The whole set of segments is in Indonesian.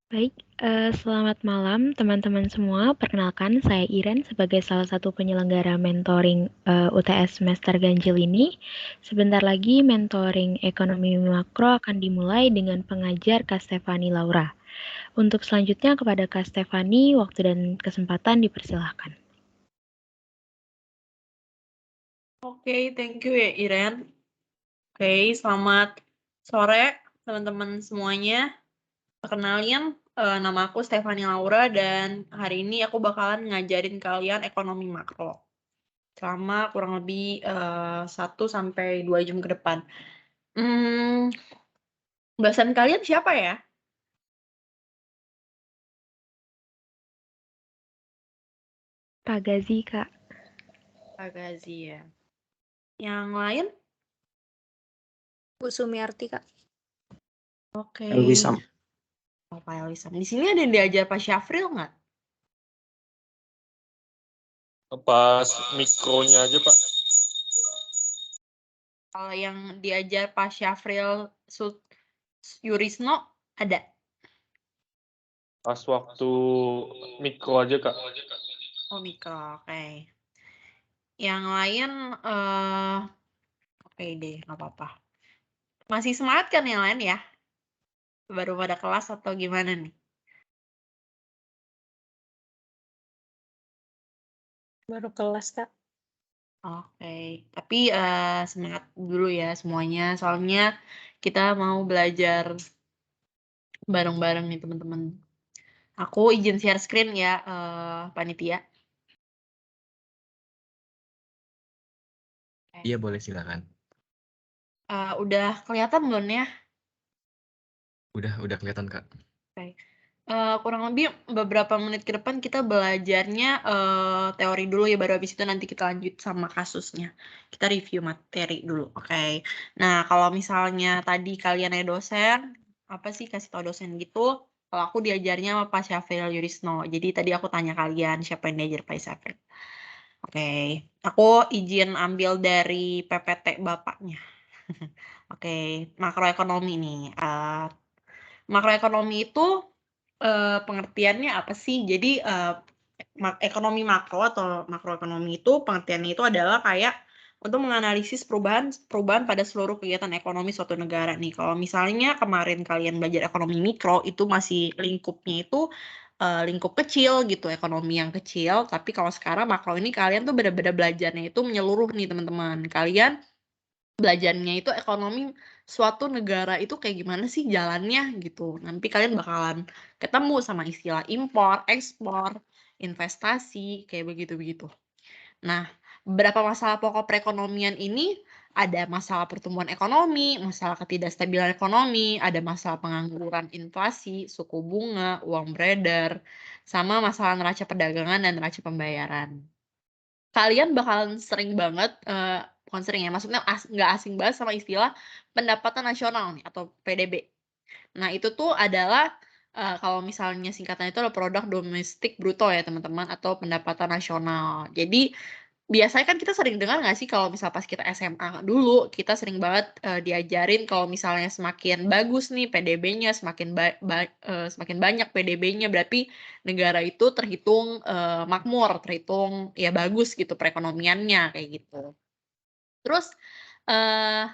Baik, selamat malam teman-teman semua. Perkenalkan, saya Iren sebagai salah satu penyelenggara mentoring UTS semester ganjil ini. Sebentar lagi mentoring ekonomi makro akan dimulai dengan pengajar Kak Stefani Laura. Untuk selanjutnya kepada Kak Stefani, waktu dan kesempatan dipersilahkan. Oke, thank you ya Iren. Oke, selamat sore teman-teman semuanya. Perkenalin, nama aku Stefani Laura dan hari ini aku bakalan ngajarin kalian ekonomi makro selama kurang lebih 1 sampai 2 jam ke depan. Hmm, Bahasan kalian siapa ya? Pak Gazi, Kak. Pak Gazi ya. Yang lain? Bu Sumiarti, Kak. Oke. Elwisam. Oh, Pak Elwisam. Di sini ada yang diajar Pak Syafril nggak? Pas mikronya aja, Pak. Kalau yang diajar Pak Syafril Yurisno ada? Pas waktu mikro aja, Kak. Oh, mikro, oke. Yang lain, oke deh, nggak apa-apa. Masih semangat kan yang lain ya? Baru pada kelas atau gimana nih? Baru kelas, Kak. Oke, tapi semangat dulu ya semuanya, soalnya kita mau belajar bareng-bareng nih teman-teman. Aku izin share screen ya, panitia. Iya, boleh silakan. Udah kelihatan belum ya? Udah kelihatan, Kak. Oke. Kurang lebih beberapa menit ke depan kita belajarnya teori dulu ya, baru habis itu nanti kita lanjut sama kasusnya. Kita review materi dulu, oke. Nah, kalau misalnya tadi kalian ada dosen, apa sih kasih tau dosen gitu, kalau aku diajarnya sama Pak Syafril Yurisno. Jadi tadi aku tanya kalian siapa yang diajar Pak Syafril. Oke, aku izin ambil dari PPT bapaknya. Oke, makroekonomi nih. Makroekonomi itu pengertiannya apa sih? Jadi ekonomi makro atau makroekonomi itu pengertiannya itu adalah kayak untuk menganalisis perubahan pada seluruh kegiatan ekonomi suatu negara nih. Kalau misalnya kemarin kalian belajar ekonomi mikro itu masih lingkupnya itu lingkup kecil gitu, ekonomi yang kecil. Tapi kalau sekarang makro ini kalian tuh benar-benar belajarnya itu menyeluruh nih teman-teman. Kalian belajarnya itu ekonomi suatu negara itu kayak gimana sih jalannya gitu. Nanti kalian bakalan ketemu sama istilah impor, ekspor, investasi, kayak begitu-begitu. Nah, beberapa masalah pokok perekonomian ini ada masalah pertumbuhan ekonomi, masalah ketidakstabilan ekonomi, ada masalah pengangguran, inflasi, suku bunga, uang beredar, sama masalah neraca perdagangan dan neraca pembayaran. Kalian bakalan sering banget, bukan sering ya, maksudnya nggak asing banget sama istilah pendapatan nasional nih atau PDB. Nah, itu tuh adalah, kalau misalnya singkatan itu adalah produk domestik bruto ya teman-teman atau pendapatan nasional. Jadi, biasanya kan kita sering dengar nggak sih kalau misal pas kita SMA dulu, kita sering banget, diajarin kalau misalnya semakin bagus nih PDB-nya, semakin banyak PDB-nya berarti negara itu terhitung, makmur, terhitung ya bagus gitu perekonomiannya, kayak gitu. Terus, eee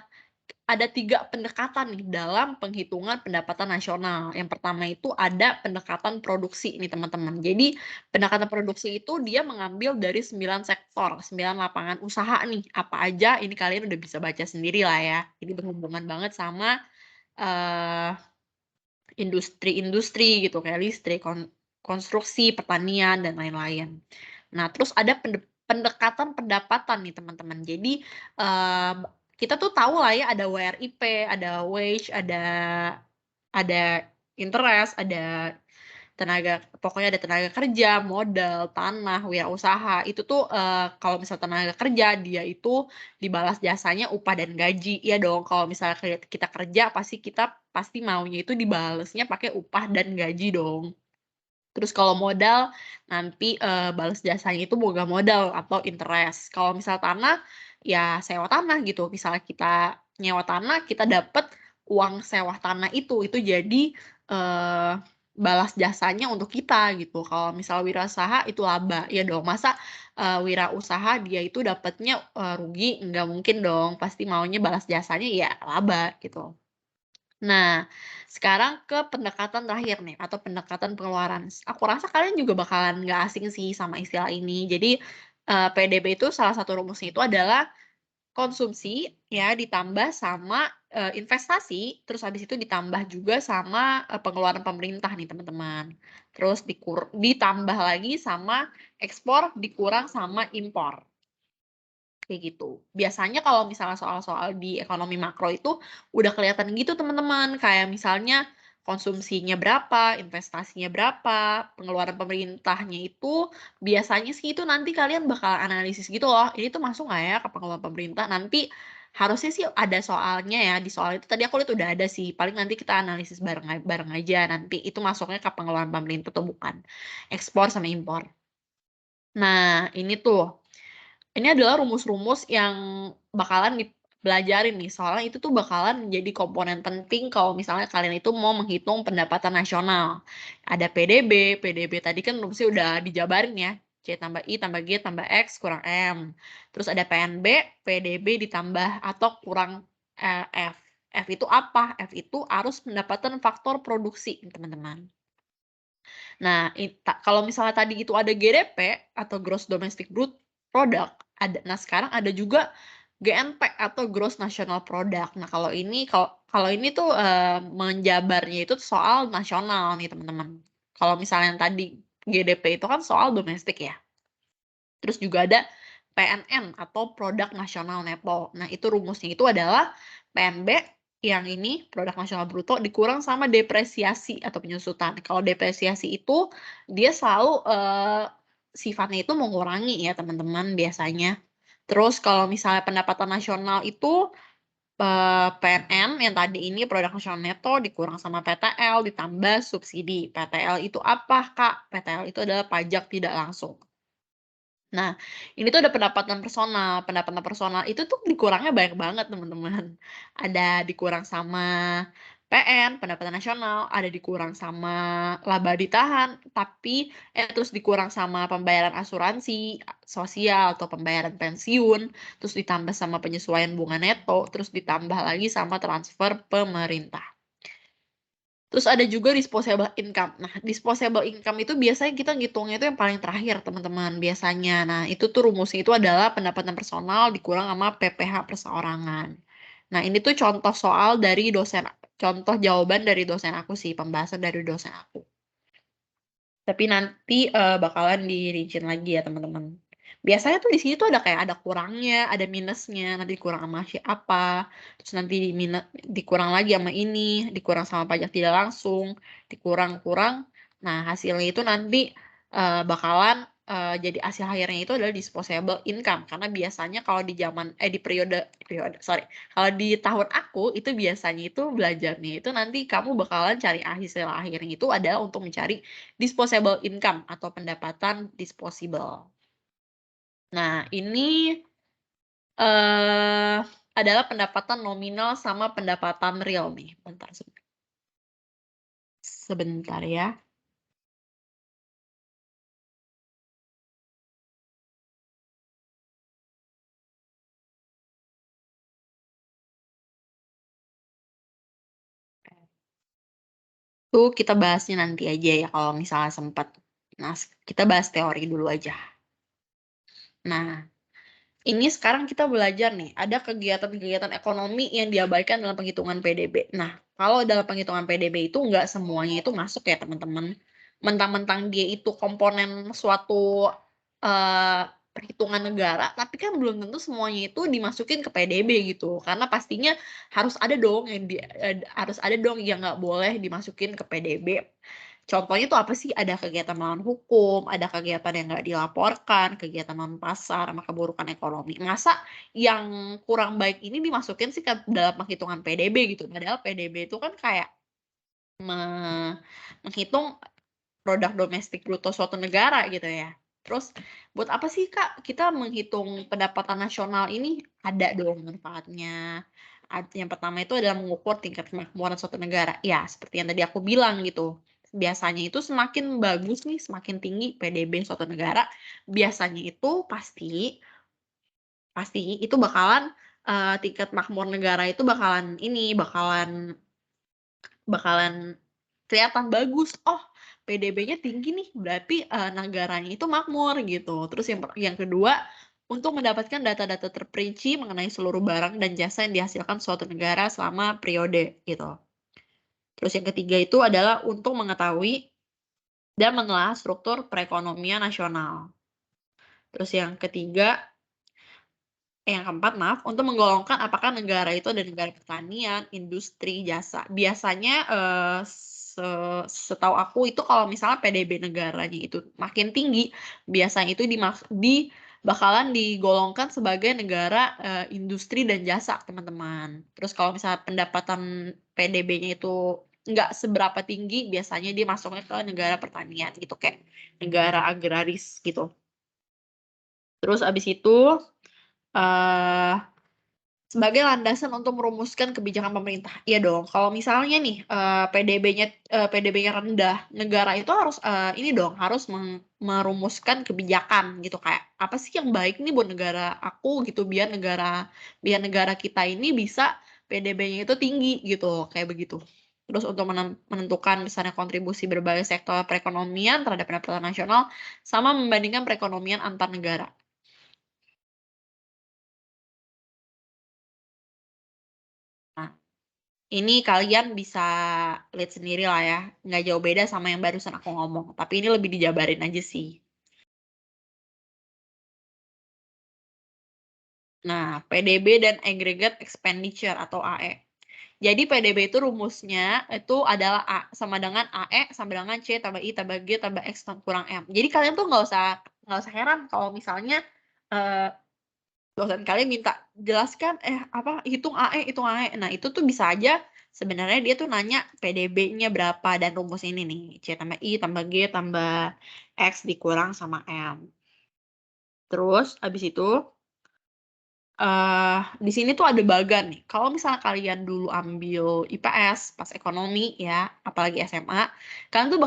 ada 3 pendekatan nih dalam penghitungan pendapatan nasional. Yang pertama itu ada pendekatan produksi nih teman-teman. Jadi pendekatan produksi itu dia mengambil dari 9 sektor, 9 lapangan usaha nih. Apa aja ini kalian udah bisa baca sendiri lah ya. Jadi berhubungan banget sama, eee, industri-industri gitu kayak listrik, konstruksi, pertanian, dan lain-lain. Nah, terus ada pendekatan pendapatan nih teman-teman. Jadi, eee, kita tuh tahu lah ya ada WRIP, ada wage, ada interest, ada pokoknya ada tenaga kerja, modal, tanah, wirausaha. Itu tuh, kalau misal tenaga kerja dia itu dibalas jasanya upah dan gaji. Iya dong, kalau misalnya kita kerja kita pasti maunya itu dibalesnya pakai upah dan gaji dong. Terus kalau modal, nanti, bales jasanya itu boga modal atau interest. Kalau misal tanah, ya sewa tanah gitu. Misalnya kita nyewa tanah, kita dapet uang sewa tanah itu jadi, eee balas jasanya untuk kita gitu. Kalau misal wirausaha itu laba, ya dong. Masa wirausaha dia itu dapatnya rugi? Nggak mungkin dong. Pasti maunya balas jasanya ya laba gitu. Nah, sekarang ke pendekatan terakhir nih, atau pendekatan pengeluaran. Aku rasa kalian juga bakalan nggak asing sih sama istilah ini. Jadi, PDB itu salah satu rumusnya itu adalah konsumsi ya ditambah sama, investasi, terus habis itu ditambah juga sama, pengeluaran pemerintah nih teman-teman. Terus ditambah lagi sama ekspor, dikurang sama impor. Kayak gitu. Biasanya kalau misalnya soal-soal di ekonomi makro itu udah kelihatan gitu teman-teman. Kayak misalnya konsumsinya berapa, investasinya berapa, pengeluaran pemerintahnya itu biasanya sih itu nanti kalian bakal analisis gitu loh. Ini tuh masuk nggak ya ke pengeluaran pemerintah? Nanti harusnya sih ada soalnya ya. Di soal itu tadi aku lihat udah ada sih. Paling nanti kita analisis bareng aja nanti itu masuknya ke pengeluaran pemerintah atau bukan. Ekspor sama impor. Nah, ini tuh. Ini adalah rumus-rumus yang bakalan dipelajarin nih, soalnya itu tuh bakalan menjadi komponen penting kalau misalnya kalian itu mau menghitung pendapatan nasional. Ada PDB, PDB tadi kan rumusnya udah dijabarin ya, C tambah I tambah G tambah X kurang M. Terus ada PNB, PDB ditambah atau kurang F. F itu apa? F itu arus pendapatan faktor produksi, teman-teman. Nah, kalau misalnya tadi itu ada GDP atau Gross Domestic Product, nah sekarang ada juga GNP atau Gross National Product. Nah, kalau ini tuh menjabarnya itu soal nasional nih, teman-teman. Kalau misalnya yang tadi GDP itu kan soal domestik ya. Terus juga ada PNN atau Produk Nasional Neto. Nah, itu rumusnya itu adalah PNB yang ini produk nasional bruto dikurang sama depresiasi atau penyusutan. Kalau depresiasi itu dia selalu sifatnya itu mengurangi ya teman-teman biasanya. Terus kalau misalnya pendapatan nasional itu PNN yang tadi ini produk nasional neto dikurang sama PTL ditambah subsidi. PTL itu apa, Kak? PTL itu adalah pajak tidak langsung. Nah, ini tuh ada pendapatan personal. Pendapatan personal itu tuh dikurangnya banyak banget, teman-teman. Ada dikurang sama PN, pendapatan nasional, ada dikurang sama laba ditahan, terus dikurang sama pembayaran asuransi sosial atau pembayaran pensiun, terus ditambah sama penyesuaian bunga neto, terus ditambah lagi sama transfer pemerintah. Terus ada juga disposable income. Nah, disposable income itu biasanya kita ngitungnya itu yang paling terakhir, teman-teman, biasanya. Nah, itu tuh rumusnya itu adalah pendapatan personal dikurang sama PPh perseorangan. Nah, ini tuh contoh jawaban dari dosen aku sih, pembahasan dari dosen aku. Tapi nanti bakalan dirincin lagi ya, teman-teman. Biasanya tuh di sini tuh ada kurangnya, ada minusnya, nanti kurang sama apa, terus nanti dikurang lagi sama ini, dikurang sama pajak tidak langsung, dikurang-kurang. Nah, hasilnya itu nanti bakalan jadi hasil akhirnya itu adalah disposable income, karena biasanya kalau di kalau di tahun aku itu biasanya itu belajarnya itu nanti kamu bakalan cari hasil akhirnya itu adalah untuk mencari disposable income atau pendapatan disposable. Nah, ini adalah pendapatan nominal sama pendapatan real nih. Bentar sebentar ya. Tuh kita bahasnya nanti aja ya kalau misalnya sempat. Nah, kita bahas teori dulu aja. Nah, ini sekarang kita belajar nih, ada kegiatan-kegiatan ekonomi yang diabaikan dalam penghitungan PDB. Nah, kalau dalam penghitungan PDB itu nggak semuanya itu masuk ya teman-teman. Mentang-mentang dia itu komponen suatu perhitungan negara, tapi kan belum tentu semuanya itu dimasukin ke PDB gitu. Karena pastinya harus ada dong yang nggak boleh dimasukin ke PDB. Contohnya tuh apa sih? Ada kegiatan melawan hukum, ada kegiatan yang nggak dilaporkan, kegiatan non-pasar, sama keburukan ekonomi. Masa yang kurang baik ini dimasukin sih ke dalam penghitungan PDB gitu? Padahal PDB itu kan kayak menghitung produk domestik bruto suatu negara gitu ya. Terus buat apa sih Kak kita menghitung pendapatan nasional ini? Ada dong manfaatnya. Yang pertama itu adalah mengukur tingkat kemakmuran suatu negara. Ya, seperti yang tadi aku bilang gitu. biasanya itu semakin bagus nih, semakin tinggi PDB suatu negara, biasanya itu pasti itu bakalan, tingkat makmur negara itu bakalan bakalan kelihatan bagus. Oh, PDB-nya tinggi nih, berarti, negaranya itu makmur gitu. Terus yang kedua, untuk mendapatkan data-data terperinci mengenai seluruh barang dan jasa yang dihasilkan suatu negara selama periode gitu. Terus yang ketiga itu adalah untuk mengetahui dan menelaah struktur perekonomian nasional. Terus yang keempat maaf, untuk menggolongkan apakah negara itu ada negara pertanian, industri, jasa. Biasanya, setahu aku itu kalau misalnya PDB negaranya itu makin tinggi, biasanya itu bakalan digolongkan sebagai negara, industri dan jasa, teman-teman. Terus kalau misalnya pendapatan PDB-nya itu nggak seberapa tinggi, biasanya dia masuknya ke negara pertanian gitu, kayak negara agraris gitu. Terus abis itu, sebagai landasan untuk merumuskan kebijakan pemerintah. Iya dong, kalau misalnya nih, PDB-nya rendah, negara itu harus, harus merumuskan kebijakan gitu, kayak, apa sih yang baik nih buat negara aku gitu, biar negara kita ini bisa PDB-nya itu tinggi gitu, kayak begitu. Terus untuk menentukan misalnya kontribusi berbagai sektor perekonomian terhadap pendapatan nasional, sama membandingkan perekonomian antar negara. Nah, ini kalian bisa lihat sendiri lah ya, nggak jauh beda sama yang barusan aku ngomong, tapi ini lebih dijabarin aja sih. Nah, PDB dan Aggregate Expenditure atau AE. Jadi PDB itu rumusnya itu adalah A sama dengan AE sama dengan C tambah I tambah G tambah X kurang M. Jadi kalian tuh nggak usah heran kalau misalnya, dosen kalian minta jelaskan, hitung AE. Nah, itu tuh bisa aja sebenarnya dia tuh nanya PDB-nya berapa dan rumus ini nih, C tambah I tambah G tambah X dikurang sama M. Terus abis itu, di sini tuh ada bagan nih. Kalau misalnya kalian dulu ambil IPS pas ekonomi ya, apalagi SMA, kalian tuh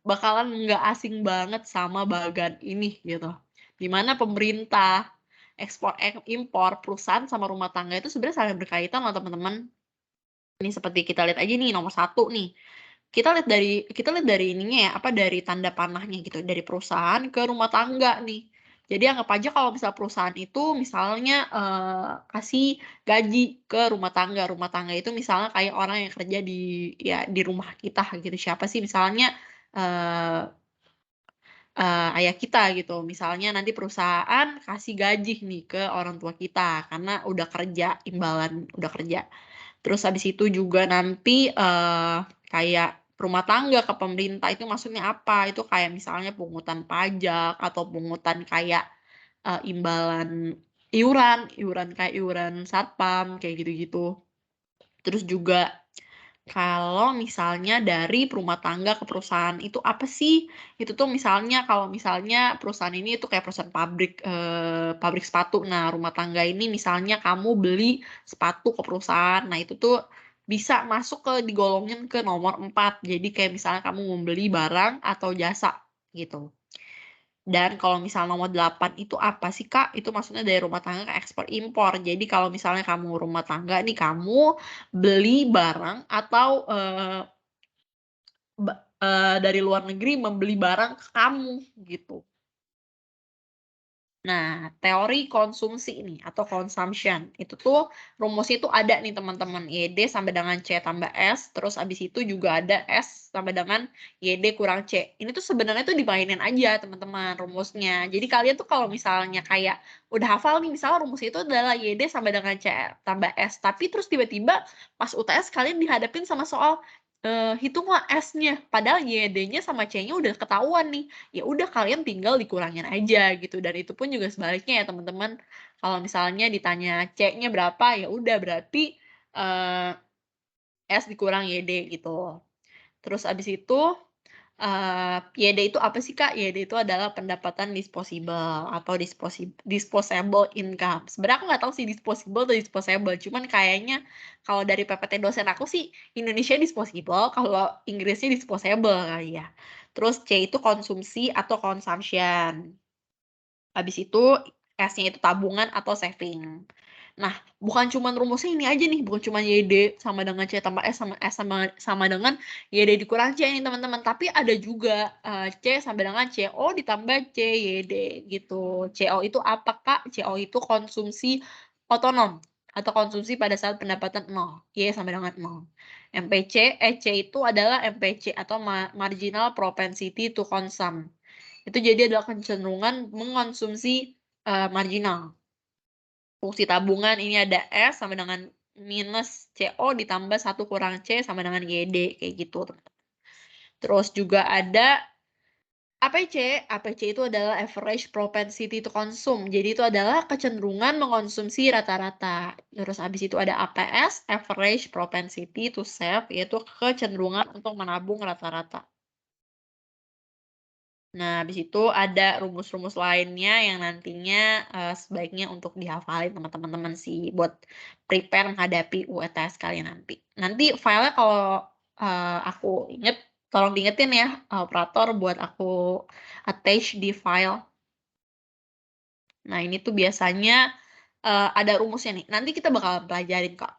bakalan nggak asing banget sama bagan ini gitu. Di mana pemerintah, ekspor impor, perusahaan sama rumah tangga itu sebenarnya sangat berkaitan loh teman-teman. Ini seperti kita lihat aja nih nomor 1 nih. Kita lihat dari ininya ya, dari tanda panahnya gitu, dari perusahaan ke rumah tangga nih. Jadi anggap aja kalau misal perusahaan itu misalnya, kasih gaji ke rumah tangga itu misalnya kayak orang yang kerja di rumah kita gitu. Siapa sih misalnya, eee ayah kita gitu. Misalnya nanti perusahaan kasih gaji nih ke orang tua kita karena udah kerja, imbalan udah kerja. Terus habis itu juga nanti, kayak rumah tangga ke pemerintah itu maksudnya apa, itu kayak misalnya pungutan pajak atau pungutan kayak, imbalan iuran kayak iuran satpam, kayak gitu-gitu. Terus juga kalau misalnya dari rumah tangga ke perusahaan itu apa sih? Itu tuh misalnya kalau misalnya perusahaan ini itu kayak perusahaan pabrik sepatu. Nah, rumah tangga ini misalnya kamu beli sepatu ke perusahaan. Nah, itu tuh bisa masuk digolongin ke nomor 4. Jadi kayak misalnya kamu membeli barang atau jasa gitu. Dan kalau misalnya nomor 8 itu apa sih, Kak? Itu maksudnya dari rumah tangga ke ekspor impor. Jadi kalau misalnya kamu rumah tangga nih, kamu beli barang atau, dari luar negeri membeli barang ke kamu, gitu. Nah, teori konsumsi ini atau consumption, itu tuh rumusnya itu ada nih teman-teman, YD sampai dengan C tambah S, terus abis itu juga ada S sampai dengan YD kurang C. Ini tuh sebenarnya tuh dimainin aja teman-teman rumusnya. Jadi kalian tuh kalau misalnya kayak udah hafal nih, misalnya rumus itu adalah YD sampai dengan C tambah S, tapi terus tiba-tiba pas UTS kalian dihadapin sama soal, hitunglah S-nya, padahal YD-nya sama C-nya udah ketahuan nih. Ya udah kalian tinggal dikurangin aja gitu, dan itu pun juga sebaliknya ya teman-teman. Kalau misalnya ditanya C-nya berapa, ya udah berarti, S dikurang YD gitu. Terus abis itu, YD itu apa sih Kak? YD itu adalah pendapatan disposable atau disposable income. Sebenarnya aku nggak tahu sih disposable atau disposable, cuman kayaknya kalau dari PPT dosen aku sih Indonesia disposable, kalau Inggrisnya disposable kali ya. Terus C itu konsumsi atau consumption. Habis itu S-nya itu tabungan atau saving. Nah, bukan cuma rumusnya ini aja nih, bukan cuma YD sama dengan C tambah S sama S sama dengan YD dikurang C ini teman-teman, tapi ada juga C sama dengan CO ditambah C YD gitu. CO itu apa Kak? CO itu konsumsi otonom atau konsumsi pada saat pendapatan 0, Y sama dengan 0. MPC, C itu adalah MPC atau marginal propensity to consume. Itu jadi adalah kecenderungan mengkonsumsi marginal. Fungsi tabungan ini ada S sama dengan minus CO ditambah 1 kurang C sama dengan YD, kayak gitu. Terus juga ada APC. APC itu adalah average propensity to consume. Jadi itu adalah kecenderungan mengkonsumsi rata-rata. Terus habis itu ada APS, average propensity to save, yaitu kecenderungan untuk menabung rata-rata. Nah, habis itu ada rumus-rumus lainnya yang nantinya sebaiknya untuk dihafalin teman-teman sih buat prepare menghadapi UTS kalian nanti. Nanti filenya kalau aku inget, tolong diingetin ya operator buat aku attach di file. Nah, ini tuh biasanya ada rumusnya nih. Nanti kita bakal pelajarin kok.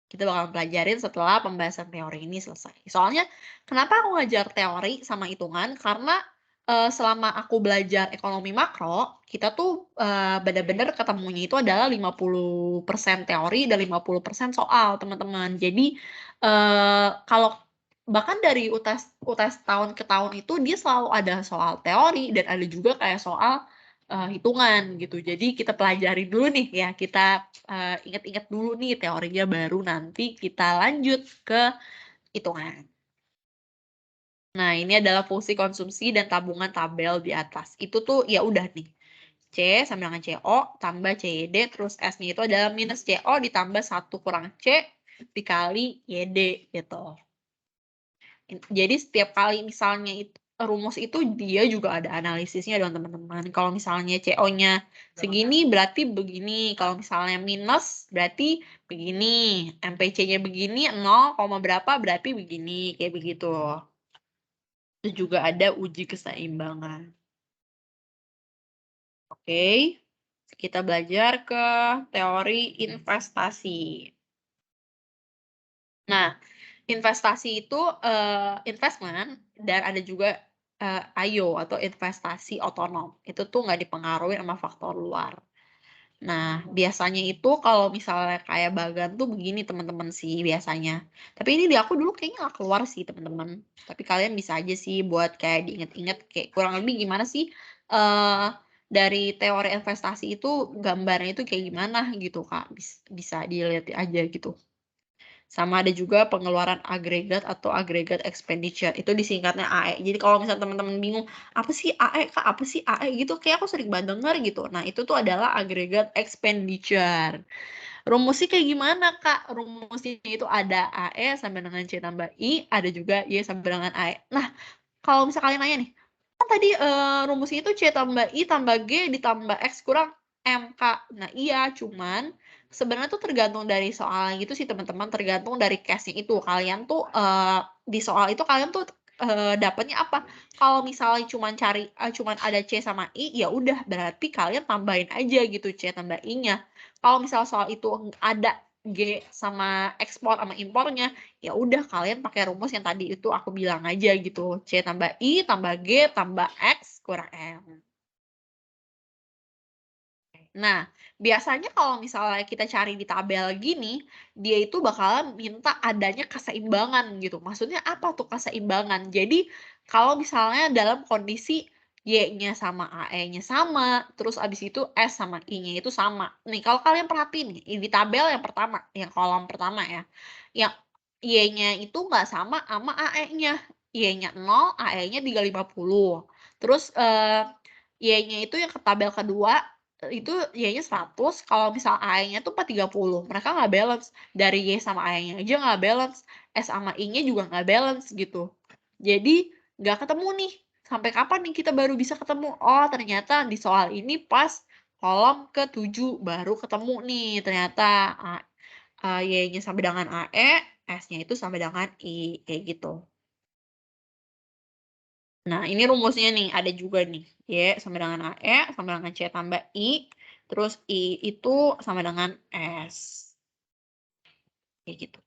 Kita bakal pelajarin setelah pembahasan teori ini selesai. Soalnya kenapa aku ngajar teori sama hitungan? Karena selama aku belajar ekonomi makro, kita tuh benar-benar ketemunya itu adalah 50% teori dan 50% soal, teman-teman. Jadi kalau bahkan dari UTS tahun ke tahun itu dia selalu ada soal teori dan ada juga kayak soal hitungan gitu. Jadi kita pelajari dulu nih ya, kita ingat-ingat dulu nih teorinya, baru nanti kita lanjut ke hitungan. Nah, ini adalah fungsi konsumsi dan tabungan tabel di atas. Itu tuh ya udah nih. C sama dengan CO tambah CYD, terus S-nya itu adalah minus CO ditambah 1 kurang C dikali YD gitu. Jadi setiap kali misalnya rumus itu dia juga ada analisisnya dong teman-teman. Kalau misalnya CO-nya segini berarti begini. Kalau misalnya minus berarti begini. MPC-nya begini 0, berapa berarti begini. Kayak begitu. Terus juga ada uji keseimbangan. Oke, kita belajar ke teori investasi. Nah, investasi itu investment dan ada juga IO atau investasi otonom. Itu tuh nggak dipengaruhi sama faktor luar. Nah, biasanya itu kalau misalnya kayak bagan tuh begini teman-teman sih biasanya. Tapi ini di aku dulu kayaknya nggak keluar sih teman-teman. Tapi kalian bisa aja sih buat kayak diinget-inget kayak kurang lebih gimana sih dari teori investasi itu gambarnya itu kayak gimana gitu Kak. Bisa dilihat aja gitu. Sama ada juga pengeluaran agregat atau agregat expenditure. Itu disingkatnya AE. Jadi kalau misalnya teman-teman bingung, apa sih AE Kak? Apa sih AE gitu? Kayak aku sering banget denger gitu. Nah, itu tuh adalah agregat expenditure. Rumusnya kayak gimana Kak? Rumusnya itu ada AE sama dengan C tambah I, ada juga Y sama dengan AE. Nah, kalau misalnya kalian nanya nih, kan tadi rumusnya itu C tambah I tambah G ditambah X kurang M Kak. Nah, iya, cuman sebenarnya tuh tergantung dari soalnya gitu sih teman-teman, tergantung dari case-nya itu. Kalian tuh di soal itu kalian tuh dapatnya apa? Kalau misalnya cuman cuman ada C sama I, ya udah berarti kalian tambahin aja gitu C tambah I-nya. Kalau misalnya soal itu ada G sama ekspor sama impornya, ya udah kalian pakai rumus yang tadi itu aku bilang aja gitu. C tambah I tambah G tambah X kurang M. Nah, biasanya kalau misalnya kita cari di tabel gini, dia itu bakalan minta adanya keseimbangan gitu. Maksudnya apa tuh keseimbangan? Jadi, kalau misalnya dalam kondisi Y-nya sama AE-nya sama, terus abis itu S sama I-nya itu sama. Nih, kalau kalian perhatiin nih, di tabel yang pertama, yang kolom pertama ya, yang Y-nya itu nggak sama AE-nya. Y-nya 0, AE-nya 350. Terus Y-nya itu yang ke tabel kedua, itu Y-nya 100, kalau misal AE-nya tuh 430. Mereka nggak balance. Dari Y sama AE-nya aja nggak balance. S sama I-nya juga nggak balance gitu. Jadi nggak ketemu nih. Sampai kapan nih kita baru bisa ketemu? Oh, ternyata di soal ini pas kolom ke-7 baru ketemu nih. Ternyata Y-nya sama dengan AE, S-nya itu sama dengan I, kayak gitu. Nah, ini rumusnya nih, ada juga nih. Y sama dengan AE, sama dengan C tambah I, terus I itu sama dengan S. Kayak gitu.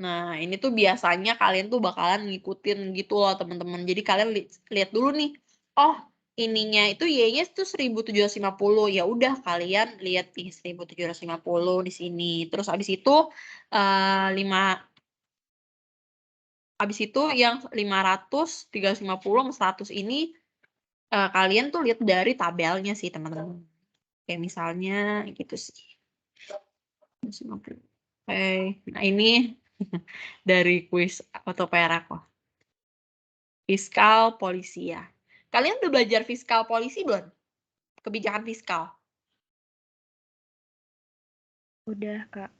Nah, ini tuh biasanya kalian tuh bakalan ngikutin gitu loh teman-teman. Jadi kalian lihat dulu nih. Oh, ininya itu Y-nya itu 1750. Ya udah kalian lihat nih 1750 di sini. Terus abis itu 5 abis itu yang 500, 350 sama 100 ini kalian tuh lihat dari tabelnya sih teman-teman. Kayak misalnya gitu sih. 250. Oke, nah ini dari kuis Otopera kok. Fiskal polisi ya. Kalian udah belajar fiskal polisi belum? Kebijakan fiskal. Udah, Kak.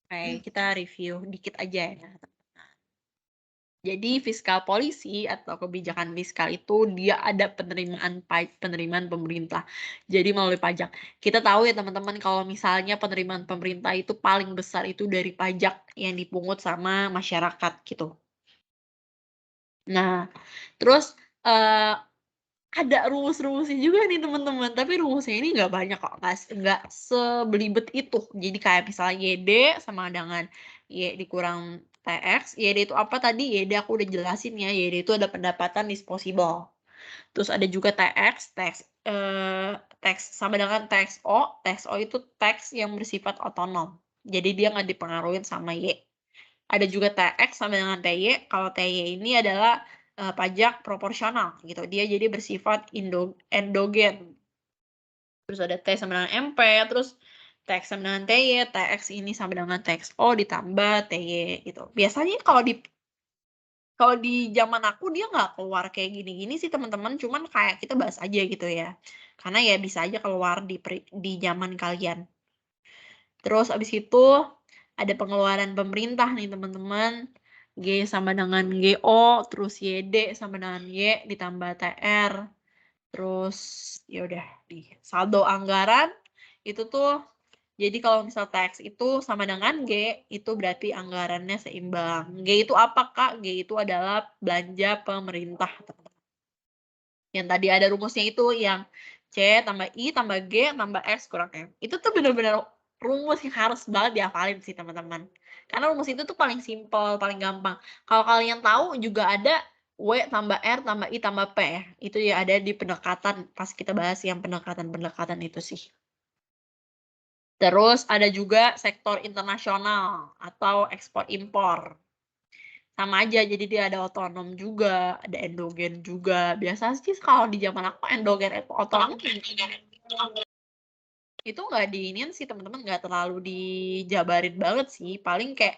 Oke, kita review dikit aja ya. Jadi fiskal polisi atau kebijakan fiskal itu dia ada penerimaan pemerintah. Jadi melalui pajak. Kita tahu ya teman-teman kalau misalnya penerimaan pemerintah itu paling besar itu dari pajak yang dipungut sama masyarakat gitu. Nah, terus ada rumus-rumusnya juga nih teman-teman, tapi rumusnya ini nggak banyak kok, nggak sebelibet itu. Jadi kayak misalnya YD sama dengan Y dikurang TX, YD itu apa tadi? YD aku udah jelasin ya, YD itu ada pendapatan disposable. Terus ada juga tax sama dengan TXO itu tax yang bersifat otonom. Jadi dia nggak dipengaruhi sama Y. Ada juga TX sama dengan TY. Kalau TY ini adalah pajak proporsional gitu. Dia jadi bersifat endogen. Terus ada T sama dengan MP, terus TX sama dengan TY, TX ini sama dengan TXO ditambah TY gitu. Biasanya kalau di zaman aku dia nggak keluar kayak gini-gini sih teman-teman, cuman kayak kita bahas aja gitu ya. Karena ya bisa aja keluar di zaman kalian. Terus abis itu ada pengeluaran pemerintah nih teman-teman. G sama dengan GO, terus YD sama dengan Y ditambah TR. Terus ya udah di saldo anggaran itu tuh jadi kalau misal teks itu sama dengan G itu berarti anggarannya seimbang. G itu apa Kak? G itu adalah belanja pemerintah, teman-teman. Yang tadi ada rumusnya itu yang C tambah I tambah G tambah X kurang M. Itu tuh bener-bener rumus yang harus banget dihafalin sih teman-teman. Karena rumus itu tuh paling simpel, paling gampang. Kalau kalian tahu juga ada W tambah R tambah I tambah P ya. Itu ya ada di pendekatan pas kita bahas yang pendekatan-pendekatan itu sih. Terus ada juga sektor internasional atau ekspor impor. Sama aja, jadi dia ada otonom juga, ada endogen juga. Biasa sih kalau di zaman aku endogen otonom itu nggak diinin sih teman-teman, nggak terlalu dijabarin banget sih. Paling kayak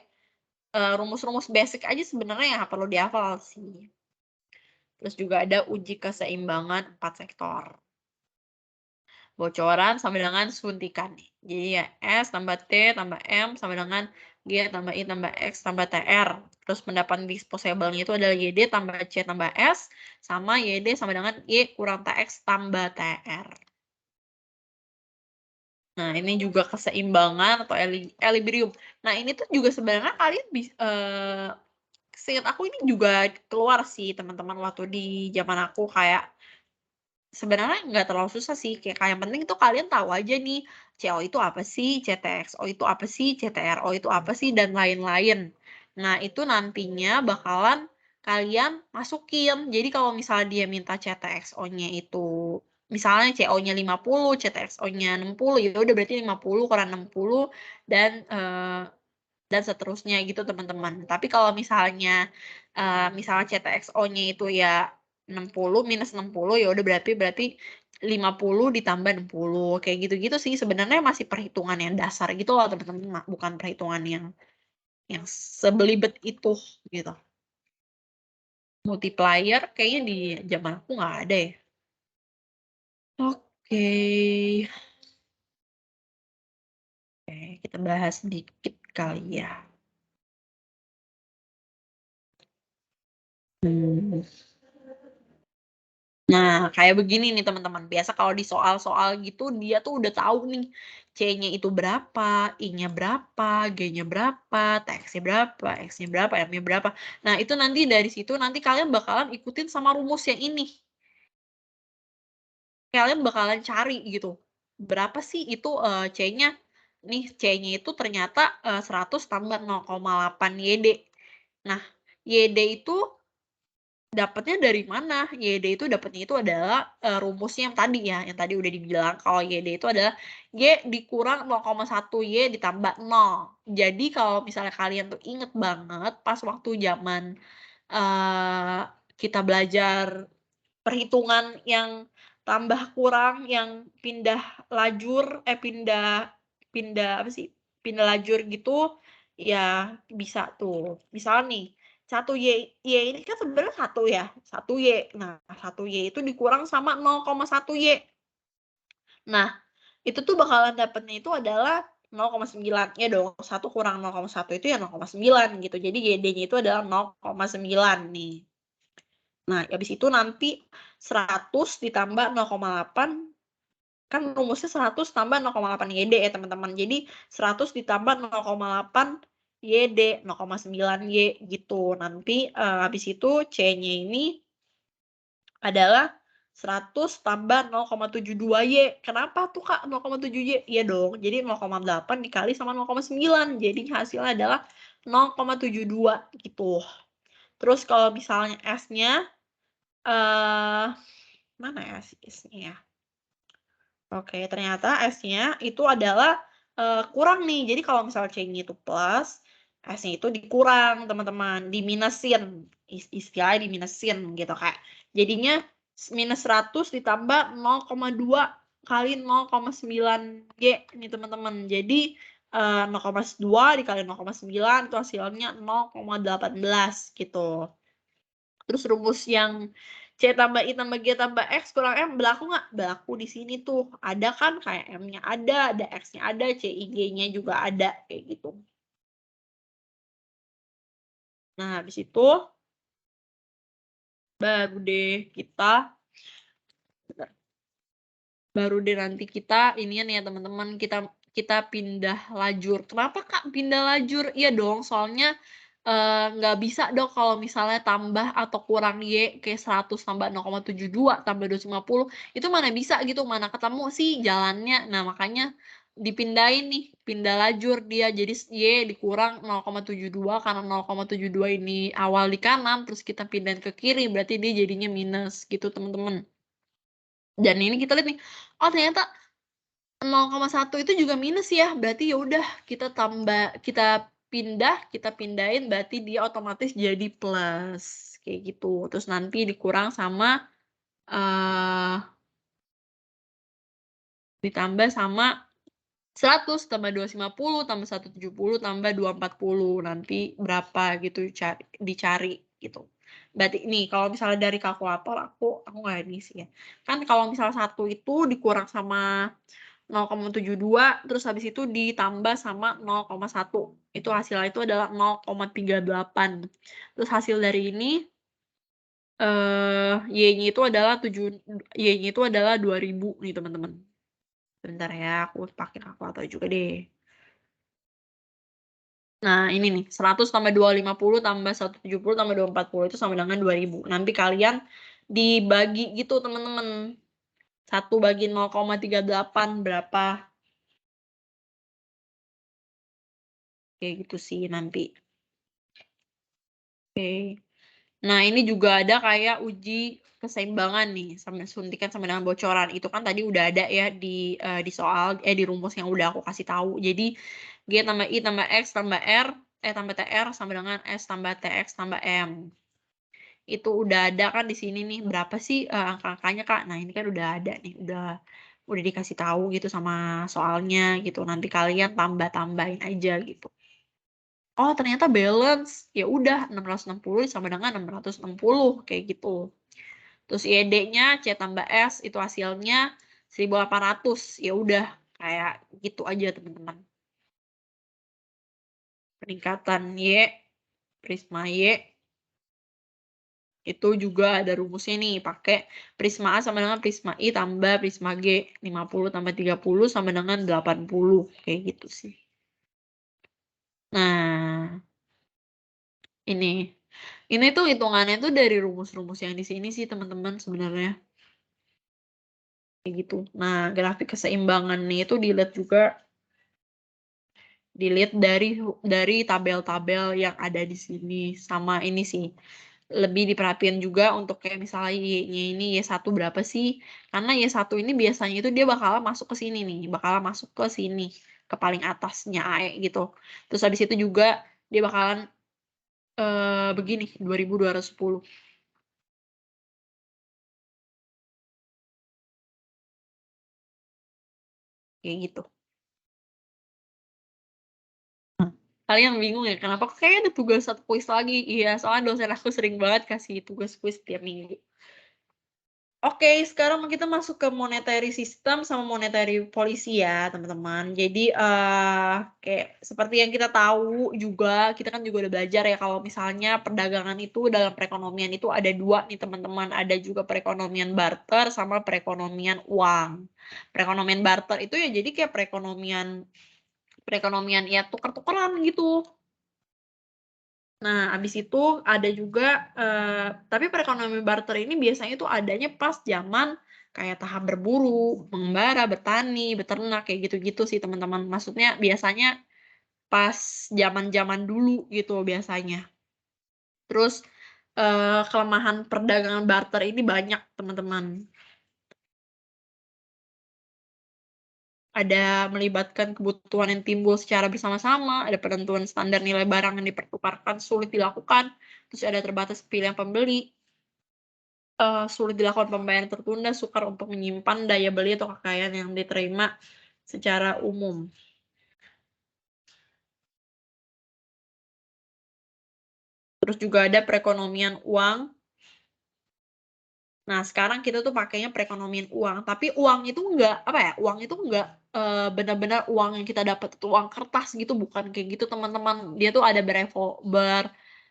rumus-rumus basic aja sebenarnya yang perlu dihafal sih. Terus juga ada uji keseimbangan 4 sektor. Bocoran sama dengan suntikan. Jadi ya S tambah T tambah M sama dengan G tambah I tambah X tambah TR. Terus pendapatan disposable-nya itu adalah YD tambah C tambah S sama YD sama dengan Y kurang TX tambah TR. Nah, ini juga keseimbangan atau equilibrium. Nah, ini tuh juga sebenarnya kalian bisa seingat aku ini juga keluar sih teman-teman waktu di zaman aku kayak sebenarnya nggak terlalu susah sih, kayak yang penting itu kalian tahu aja nih, CO itu apa sih, CTXO itu apa sih, CTRO itu apa sih, dan lain-lain. Nah, itu nantinya bakalan kalian masukin. Jadi kalau misalnya dia minta CTXO-nya itu, misalnya CO-nya 50, CTXO-nya 60, ya udah berarti 50 kurang 60 dan seterusnya gitu teman-teman. Tapi kalau misalnya CTXO-nya itu ya 60 minus 60 ya udah berarti 50 ditambah 60 kayak gitu-gitu sih. Sebenarnya masih perhitungan yang dasar gitu loh teman-teman, bukan perhitungan yang sebelibet itu gitu. Multiplier kayaknya di zaman aku nggak ada ya. Oke. Oke. Oke, kita bahas sedikit kali ya. Nah, kayak begini nih teman-teman. Biasa kalau di soal-soal gitu dia tuh udah tahu nih C-nya itu berapa, I-nya berapa, G-nya berapa, TX-nya berapa, X-nya berapa, M-nya berapa. Nah, itu nanti dari situ nanti kalian bakalan ikutin sama rumus yang ini. Kalian bakalan cari gitu. Berapa sih itu C-nya? Nih, C-nya itu ternyata 100 tambah 0,8 YD. Nah, YD itu dapatnya dari mana? YD itu dapatnya itu adalah rumusnya yang tadi ya, yang tadi udah dibilang kalau YD itu adalah Y dikurang 0,1 Y ditambah 0. Jadi kalau misalnya kalian tuh inget banget pas waktu zaman kita belajar perhitungan yang tambah kurang, yang pindah lajur, pindah apa sih? Pindah lajur gitu, ya bisa tuh. Misal nih, 1Y ini kan sebenarnya 1 ya, 1Y. Nah, 1Y itu dikurang sama 0,1Y. Nah, itu tuh bakalan dapetnya itu adalah 0,9. Ya dong, 1 kurang 0,1 itu ya 0,9 gitu. Jadi YD-nya itu adalah 0,9 nih. Nah, habis itu nanti 100 ditambah 0,8, kan rumusnya 100 tambah 0,8 YD ya teman-teman. Jadi 100 ditambah 0,8 YD, 0,9 Y gitu. Nanti habis itu C-nya ini adalah 100 tambah 0,72 Y. Kenapa tuh Kak 0,7 Y? Iya dong, jadi 0,8 dikali sama 0,9. Jadi hasilnya adalah 0,72 gitu. Terus kalau misalnya S-nya mana ya S-nya ya? Oke, ternyata S-nya itu adalah kurang nih. Jadi kalau misalnya C-nya itu plus, S-nya itu dikurang, teman-teman, diminusin. Istilahnya diminusin gitu kayak. Jadinya minus 100 ditambah 0,2 kali 0,9 Y nih, teman-teman. Jadi 0,2 dikali 0,9 itu hasilnya 0,18 gitu. Terus rumus yang C tambah I tambah G tambah X kurang M berlaku nggak? Berlaku di sini tuh. Ada kan kayak M-nya ada X-nya ada, C, I, G-nya juga ada, kayak gitu. Nah, habis itu baru deh nanti kita inian ya teman-teman, kita pindah lajur. Kenapa Kak pindah lajur? Iya dong, soalnya nggak bisa dong kalau misalnya tambah atau kurang Y kayak 100 tambah 0,72 tambah 250 itu mana bisa gitu, mana ketemu sih jalannya. Nah, makanya dipindahin nih, pindah lajur dia. Jadi Y dikurang 0,72 karena 0,72 ini awal di kanan terus kita pindahin ke kiri berarti dia jadinya minus gitu, teman-teman. Dan ini kita lihat nih, oh ternyata 0,1 itu juga minus ya, berarti ya udah kita pindahin berarti dia otomatis jadi plus kayak gitu. Terus nanti dikurang sama ditambah sama 100 tambah 250 tambah 170 tambah 240 nanti berapa gitu dicari gitu. Berarti ini kalau misalnya dari kalkulator aku nggak ini sih ya. Kan kalau misalnya 1 itu dikurang sama 0,72 terus habis itu ditambah sama 0,1 itu hasilnya itu adalah 0,38. Terus hasil dari ini Y-nya itu adalah 2000 nih teman-teman. Bentar ya, aku pakai kalkulator juga deh. Nah, ini nih, 100 tambah 250 tambah 170 tambah 240 itu sama dengan 2000. Nanti kalian dibagi gitu teman-teman. 1 bagi 0,38 berapa? Kayak gitu sih nanti. Oke. Nah, ini juga ada kayak uji keseimbangan nih, sama suntikan sama dengan bocoran. Itu kan tadi udah ada ya di soal di rumus yang udah aku kasih tahu. Jadi G tambah I tambah X tambah R tambah TR sama dengan S tambah TX tambah M. Itu udah ada kan di sini nih, berapa sih angka-angkanya Kak? Nah, ini kan udah ada nih, udah dikasih tahu gitu sama soalnya gitu. Nanti kalian tambah-tambahin aja gitu. Oh, ternyata balance. Ya udah 660 sama dengan 660 kayak gitu. Terus YD-nya C tambah S itu hasilnya 1.800, ya udah kayak gitu aja teman-teman. Peningkatan Y, prisma Y, itu juga ada rumusnya nih, pakai prisma A sama dengan prisma I tambah prisma G, 50 tambah 30 sama dengan 80, kayak gitu sih. Nah, ini tuh hitungannya tuh dari rumus-rumus yang di sini sih teman-teman sebenarnya. Kayak gitu. Nah, grafik keseimbangan nih itu dilihat dari tabel-tabel yang ada di sini, sama ini sih. Lebih diperhatiin juga untuk kayak misalnya Y-nya ini Y1 berapa sih? Karena Y1 ini biasanya itu dia bakalan masuk ke sini nih, bakalan masuk ke sini, ke paling atasnya AE gitu. Terus habis itu juga dia bakalan begini, 2210. Kayak gitu. Kalian bingung ya, kenapa kok kayaknya ada tugas satu kuis lagi? Iya, soalnya dosen aku sering banget kasih tugas kuis tiap minggu. Oke, sekarang kita masuk ke monetary system sama monetary policy ya, teman-teman. Jadi, kayak seperti yang kita tahu juga, kita kan juga udah belajar ya kalau misalnya perdagangan itu dalam perekonomian itu ada 2 nih, teman-teman. Ada juga perekonomian barter sama perekonomian uang. Perekonomian barter itu ya jadi kayak perekonomian ya tuker-tukeran gitu. Nah, abis itu ada juga, tapi perekonomian barter ini biasanya itu adanya pas zaman kayak tahap berburu, mengembara, bertani, beternak, kayak gitu-gitu sih teman-teman. Maksudnya biasanya pas zaman-zaman dulu gitu biasanya. Terus, kelemahan perdagangan barter ini banyak teman-teman. Ada melibatkan kebutuhan yang timbul secara bersama-sama, ada penentuan standar nilai barang yang dipertukarkan sulit dilakukan, terus ada terbatas pilihan pembeli, sulit dilakukan pembayaran tertunda, sukar untuk menyimpan daya beli atau kekayaan yang diterima secara umum. Terus juga ada perekonomian uang. Nah, sekarang kita tuh pakainya perekonomian uang, tapi uang itu enggak, apa ya, uang itu enggak, benar-benar uang yang kita dapat itu uang kertas gitu, bukan kayak gitu teman-teman. Dia tuh ada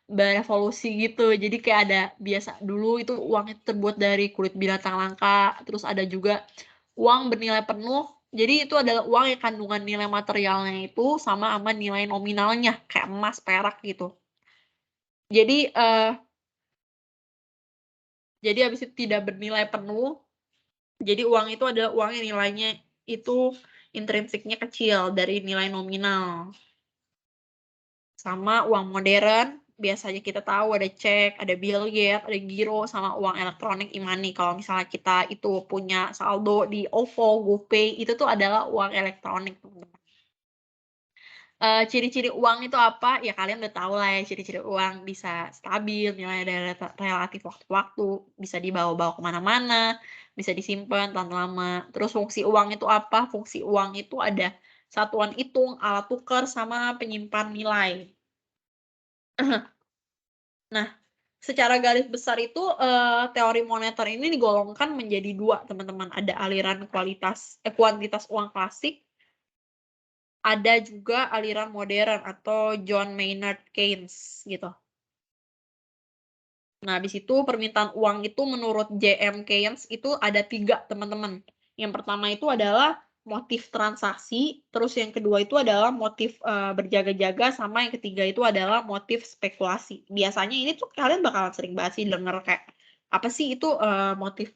berevolusi gitu. Jadi kayak ada biasa dulu itu uang itu terbuat dari kulit binatang langka, terus ada juga uang bernilai penuh. Jadi itu adalah uang yang kandungan nilai materialnya itu sama nilai nominalnya, kayak emas, perak gitu. Jadi, habis itu tidak bernilai penuh. Jadi uang itu adalah uang yang nilainya itu intrinsiknya kecil dari nilai nominal. Sama uang modern, biasanya kita tahu ada cek, ada biljet, ada giro, sama uang elektronik e-money. Kalau misalnya kita itu punya saldo di OVO, GoPay, itu tuh adalah uang elektronik, teman-teman. Ciri-ciri uang itu apa? Ya kalian udah tahu lah ya, ciri-ciri uang bisa stabil, nilainya ada relatif waktu-waktu, bisa dibawa-bawa kemana-mana, bisa disimpan tahan lama. Terus fungsi uang itu apa? Fungsi uang itu ada satuan hitung, alat tukar, sama penyimpan nilai. Nah, secara garis besar itu, teori moneter ini digolongkan menjadi 2, teman-teman. Ada aliran kuantitas uang klasik, ada juga aliran modern atau John Maynard Keynes gitu. Nah, habis itu permintaan uang itu menurut J.M. Keynes itu ada 3, teman-teman. Yang pertama itu adalah motif transaksi, terus yang kedua itu adalah motif, berjaga-jaga, sama yang ketiga itu adalah motif spekulasi. Biasanya ini tuh kalian bakalan sering banget sih denger kayak, apa sih itu, motif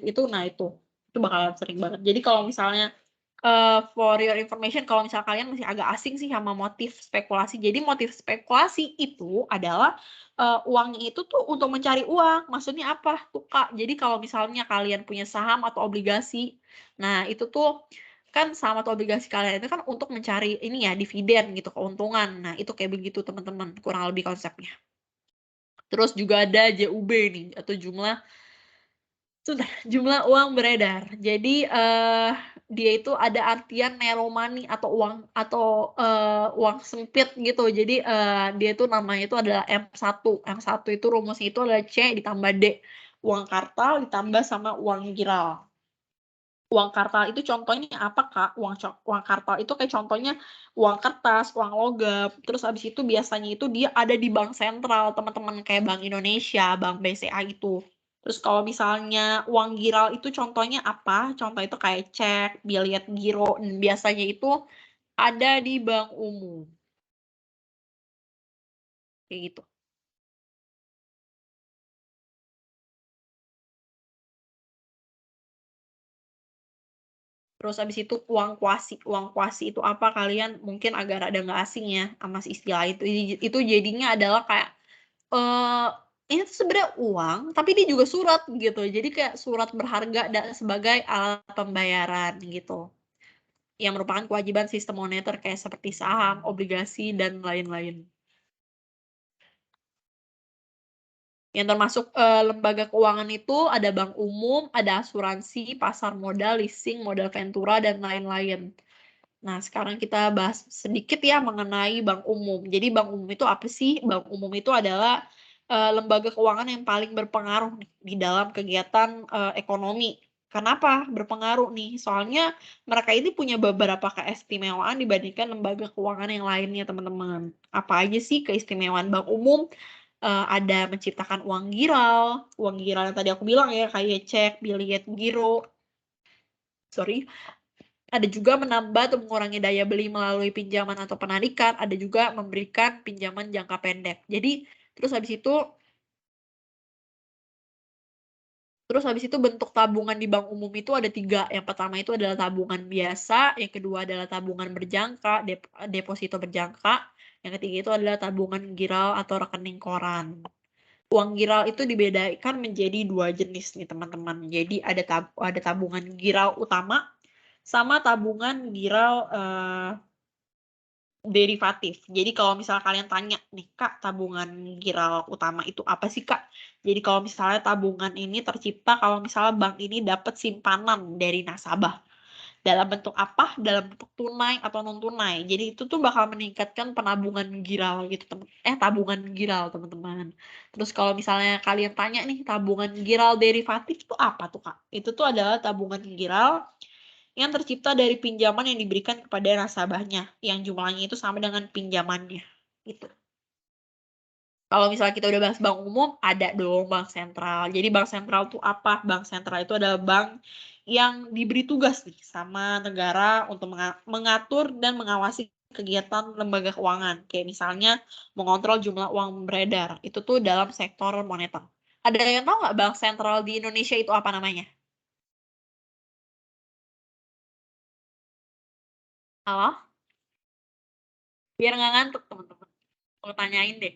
itu? Nah itu bakalan sering banget. Jadi kalau misalnya, for your information, kalau misalnya kalian masih agak asing sih sama motif spekulasi. Jadi motif spekulasi itu adalah, uangnya itu tuh untuk mencari uang. Maksudnya apa tuh, Kak? Jadi kalau misalnya kalian punya saham atau obligasi, nah itu tuh kan saham atau obligasi kalian itu kan untuk mencari ini ya, dividen gitu, keuntungan. Nah itu kayak begitu teman-teman, kurang lebih konsepnya. Terus juga ada JUB nih, atau jumlah uang beredar. Jadi, dia itu ada artian narrow money atau uang sempit gitu. Jadi, dia itu namanya itu adalah M1. M1 itu rumusnya itu adalah C ditambah D, uang kartal ditambah sama uang giral. Uang kartal itu contohnya apa, Kak? Uang kartal itu kayak contohnya uang kertas, uang logam, terus habis itu biasanya itu dia ada di bank sentral, teman-teman, kayak Bank Indonesia, Bank BCA itu. Terus kalau misalnya uang giral itu contohnya apa? Contoh itu kayak cek, biliet giro, dan biasanya itu ada di bank umum. Kayak gitu. Terus habis itu uang kuasi. Uang kuasi itu apa? Kalian mungkin agak rada nggak asing ya sama istilah itu. Itu jadinya adalah kayak eh ini tuh sebenarnya uang, tapi dia juga surat gitu. Jadi kayak surat berharga sebagai alat pembayaran gitu. Yang merupakan kewajiban sistem moneter kayak seperti saham, obligasi, dan lain-lain. Yang termasuk lembaga keuangan itu ada bank umum, ada asuransi, pasar modal, leasing, modal ventura, dan lain-lain. Nah, sekarang kita bahas sedikit ya mengenai bank umum. Jadi bank umum itu apa sih? Bank umum itu adalah lembaga keuangan yang paling berpengaruh nih di dalam kegiatan ekonomi. Kenapa berpengaruh nih? Soalnya mereka ini punya beberapa keistimewaan dibandingkan lembaga keuangan yang lainnya, teman-teman. Apa aja sih keistimewaan bank umum? Ada menciptakan uang giral yang tadi aku bilang ya, kayak cek, biliet giro. Ada juga menambah atau mengurangi daya beli melalui pinjaman atau penarikan, ada juga memberikan pinjaman jangka pendek. Jadi, terus habis itu bentuk tabungan di bank umum itu ada 3. Yang pertama itu adalah tabungan biasa, yang kedua adalah tabungan berjangka, deposito berjangka, yang ketiga itu adalah tabungan giral atau rekening koran. Uang giral itu dibedakan menjadi 2 jenis nih, teman-teman. Jadi ada tabungan giral utama sama tabungan giral derivatif. Jadi kalau misalnya kalian tanya nih, Kak, tabungan giral utama itu apa sih, Kak? Jadi kalau misalnya tabungan ini tercipta kalau misalnya bank ini dapat simpanan dari nasabah. Dalam bentuk apa? Dalam bentuk tunai atau non tunai. Jadi itu tuh bakal meningkatkan penabungan giral gitu, tabungan giral, teman-teman. Terus kalau misalnya kalian tanya nih, tabungan giral derivatif itu apa tuh, Kak? Itu tuh adalah tabungan giral yang tercipta dari pinjaman yang diberikan kepada nasabahnya, yang jumlahnya itu sama dengan pinjamannya. Gitu. Kalau misalnya kita udah bahas bank umum, ada dong bank sentral. Jadi bank sentral itu apa? Bank sentral itu adalah bank yang diberi tugas nih sama negara untuk mengatur dan mengawasi kegiatan lembaga keuangan. Kayak misalnya mengontrol jumlah uang beredar. Itu tuh dalam sektor moneter. Ada yang tahu nggak bank sentral di Indonesia itu apa namanya? Halo? Biar nggak ngantuk, teman-teman. Mau tanyain deh.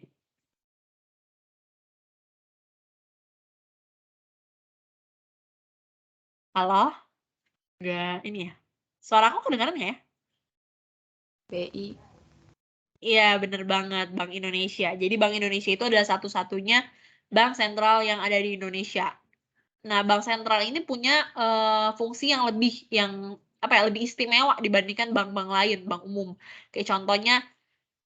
Halo? Nggak ini ya? Suara aku kedengaran nggak ya? BI. Iya, bener banget. Bank Indonesia. Jadi Bank Indonesia itu adalah satu-satunya bank sentral yang ada di Indonesia. Nah, bank sentral ini punya fungsi yang lebih istimewa dibandingkan bank-bank lain, bank umum. Kayak contohnya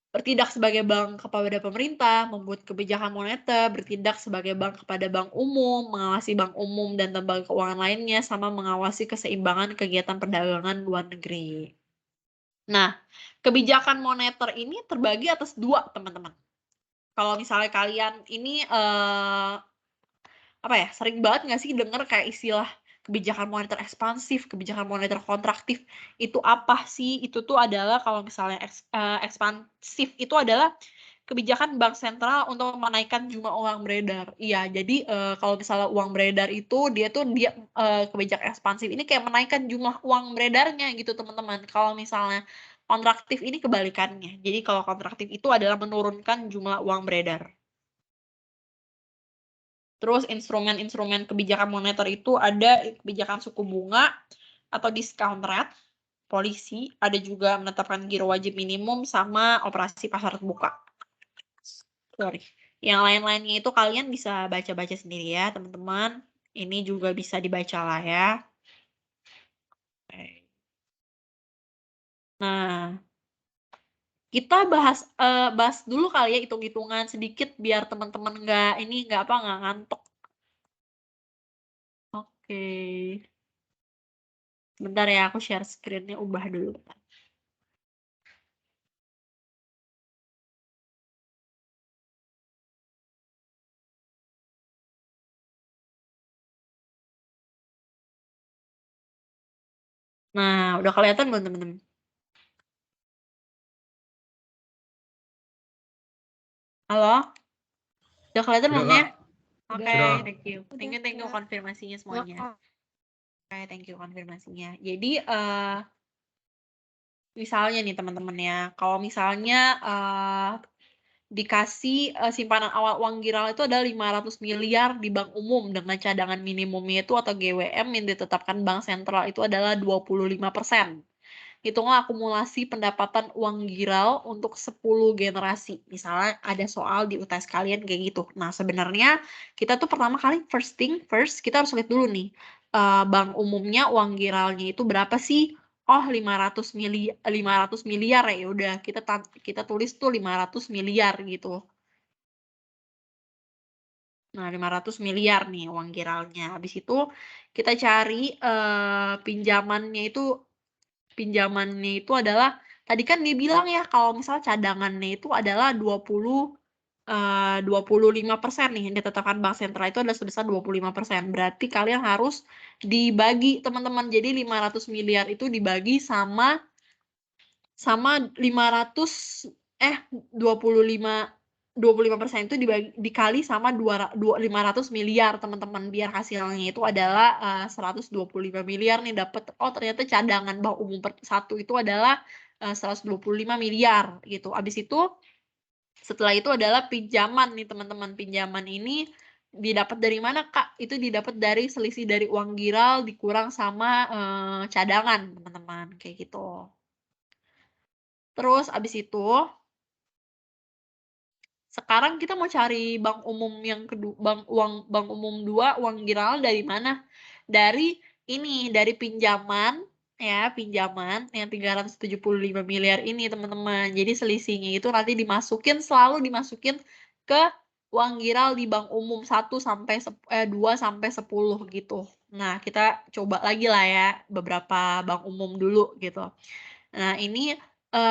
bertindak sebagai bank kepada pemerintah, membuat kebijakan moneter, bertindak sebagai bank kepada bank umum, mengawasi bank umum dan lembaga keuangan lainnya, sama mengawasi keseimbangan kegiatan perdagangan luar negeri. Nah, kebijakan moneter ini terbagi atas 2, teman-teman. Kalau misalnya kalian ini sering banget nggak sih dengar kayak istilah kebijakan moneter ekspansif, kebijakan moneter kontraktif. Itu apa sih? Itu tuh adalah kalau misalnya ekspansif itu adalah kebijakan bank sentral untuk menaikkan jumlah uang beredar. Iya, jadi kalau misalnya uang beredar itu dia kebijakan ekspansif ini kayak menaikkan jumlah uang beredarnya gitu, teman-teman. Kalau misalnya kontraktif ini kebalikannya. Jadi kalau kontraktif itu adalah menurunkan jumlah uang beredar. Terus instrumen-instrumen kebijakan moneter itu ada kebijakan suku bunga atau discount rate, polisi, ada juga menetapkan giro wajib minimum sama operasi pasar terbuka. Sorry. Yang lain-lainnya itu kalian bisa baca-baca sendiri ya, teman-teman. Ini juga bisa dibaca lah ya. Nah, kita bahas dulu kali ya hitung-hitungan sedikit biar teman-teman nggak ngantuk. Oke. Bentar ya, aku share screen-nya, ubah dulu. Nah, udah kelihatan belum teman-teman? Halo? Udah kelihatan Sudah, belum ya? Kak. Oke, Sudah. thank you. Thank you Kak. konfirmasinya semuanya. Oke, thank you konfirmasinya. Jadi, misalnya nih teman-teman ya, kalau misalnya dikasih simpanan awal uang giral itu ada 500 miliar di bank umum dengan cadangan minimumnya itu atau GWM yang ditetapkan bank sentral itu adalah 25%. Hitunglah akumulasi pendapatan uang giral untuk 10 generasi. Misalnya ada soal di UTS kalian kayak gitu. Nah, sebenarnya kita tuh pertama kali first thing first kita harus lihat dulu nih bank umumnya uang giralnya itu berapa sih? Oh, 500 miliar ya. Udah kita tulis tuh 500 miliar gitu. Nah, 500 miliar nih uang giralnya. Habis itu kita cari pinjamannya itu adalah tadi kan dia bilang ya kalau misal cadangannya itu adalah 25% nih yang ditetapkan bank sentral itu adalah sebesar 25%. Berarti kalian harus dibagi teman-teman. Jadi 500 miliar itu dibagi sama 25% itu dikali sama 500 miliar teman-teman biar hasilnya itu adalah 125 miliar nih dapat. Oh, ternyata cadangan bank umum satu itu adalah 125 miliar gitu. Habis itu setelah itu adalah pinjaman nih teman-teman. Pinjaman ini didapat dari mana, Kak? Itu didapat dari selisih dari uang giral dikurang sama cadangan, teman-teman, kayak gitu. Terus abis itu sekarang kita mau cari bank umum yang kedua, bank umum 2 uang giral dari mana? Dari ini, dari pinjaman ya, pinjaman yang 375 miliar ini, teman-teman. Jadi selisihnya itu nanti selalu dimasukin ke uang giral di bank umum 2 sampai 10 gitu. Nah, kita coba lagi lah ya beberapa bank umum dulu gitu. Nah, ini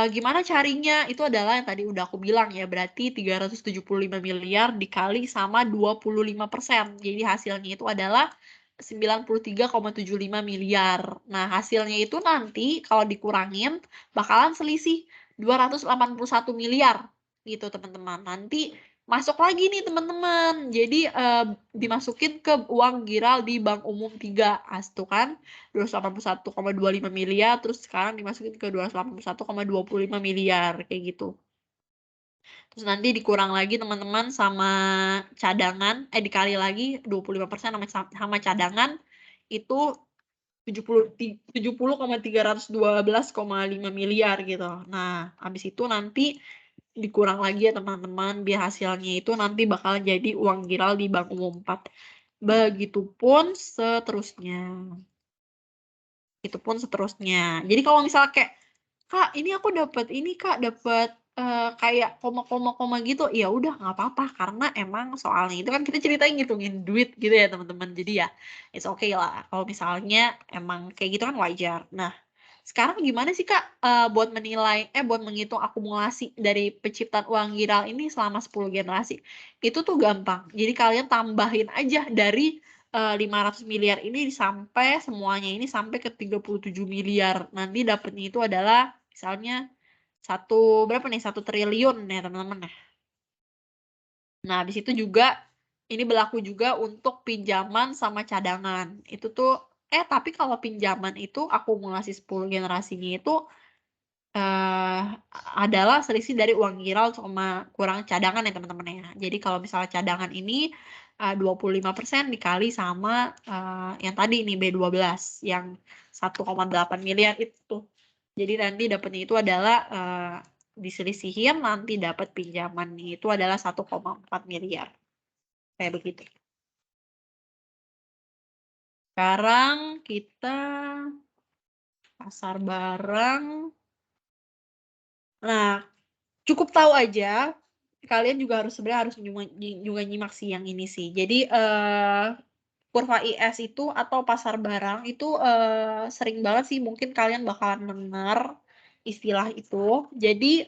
gimana carinya? Itu adalah yang tadi udah aku bilang ya, berarti 375 miliar dikali sama 25%. Jadi hasilnya itu adalah 93,75 miliar. Nah, hasilnya itu nanti kalau dikurangin bakalan selisih 281 miliar gitu, teman-teman. Nanti masuk lagi nih, teman-teman. Jadi dimasukin ke uang giral di Bank Umum 3. Tuh kan 281,25 miliar, terus sekarang dimasukin ke 281,25 miliar, kayak gitu. Terus nanti dikurang lagi teman-teman sama cadangan, dikali lagi 25% sama cadangan, itu 70,312,5 miliar gitu. Nah, habis itu nanti dikurang lagi ya teman-teman, biar hasilnya itu nanti bakal jadi uang giral di Bank Umum 4. Begitupun seterusnya. Itu pun seterusnya. Jadi kalau misalnya kayak, Kak, ini aku dapat ini, Kak, dapat kayak koma gitu, ya udah nggak apa-apa karena emang soalnya itu kan kita ceritain ngitungin duit gitu ya teman-teman. Jadi ya it's okay lah kalau misalnya emang kayak gitu kan wajar. Nah, sekarang gimana sih, Kak, buat buat menghitung akumulasi dari penciptaan uang giral ini selama 10 generasi? Itu tuh gampang. Jadi kalian tambahin aja dari 500 miliar ini semuanya ini sampai ke 37 miliar. Nanti dapatnya itu adalah misalnya berapa nih? 1 triliun ya, teman-teman ya. Nah, habis itu juga ini berlaku juga untuk pinjaman sama cadangan. Itu tuh tapi kalau pinjaman itu akumulasi 10 generasinya itu adalah selisih dari uang giral sama kurang cadangan ya, teman-teman ya. Jadi kalau misalnya cadangan ini 25% dikali sama yang tadi ini B12 yang 1,8 miliar itu. Jadi nanti dapatnya itu adalah diselisihin, nanti dapat pinjaman itu adalah 1,4 miliar. Kayak begitu. Sekarang kita pasar barang. Nah, cukup tahu aja, kalian juga sebenarnya harus juga nyimak sih yang ini sih. Jadi kurva IS itu atau pasar barang itu sering banget sih mungkin kalian bakalan dengar istilah itu. Jadi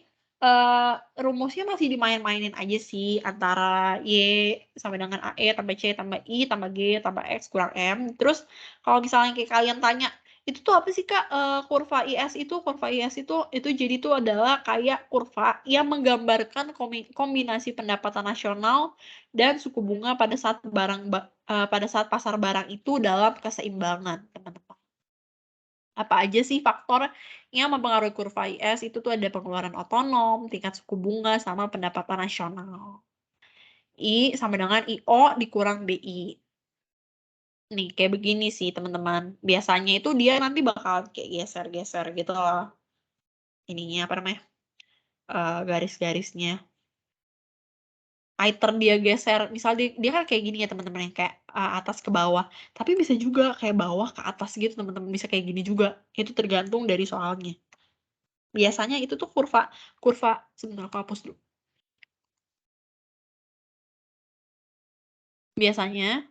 rumusnya masih dimain-mainin aja sih antara Y sama dengan AE tambah C tambah I tambah G tambah X kurang M. Terus kalau misalnya kayak kalian tanya, itu tuh apa sih Kak kurva IS itu? Kurva IS itu jadi tuh adalah kayak kurva yang menggambarkan kombinasi pendapatan nasional dan suku bunga pada saat pada saat pasar barang itu dalam keseimbangan, teman-teman. Apa aja sih faktor yang mempengaruhi kurva IS? Itu tuh ada pengeluaran otonom, tingkat suku bunga, sama pendapatan nasional. I sama dengan IO dikurang BI. Nih, kayak begini sih, teman-teman. Biasanya itu dia nanti bakal kayak geser-geser gitu loh. Ininya apa namanya? Garis-garisnya. Iter dia geser, misal dia kan kayak gini ya teman-teman, yang kayak atas ke bawah. Tapi bisa juga kayak bawah ke atas gitu teman-teman, bisa kayak gini juga. Itu tergantung dari soalnya. Biasanya itu tuh kurva sebentar aku hapus dulu. Biasanya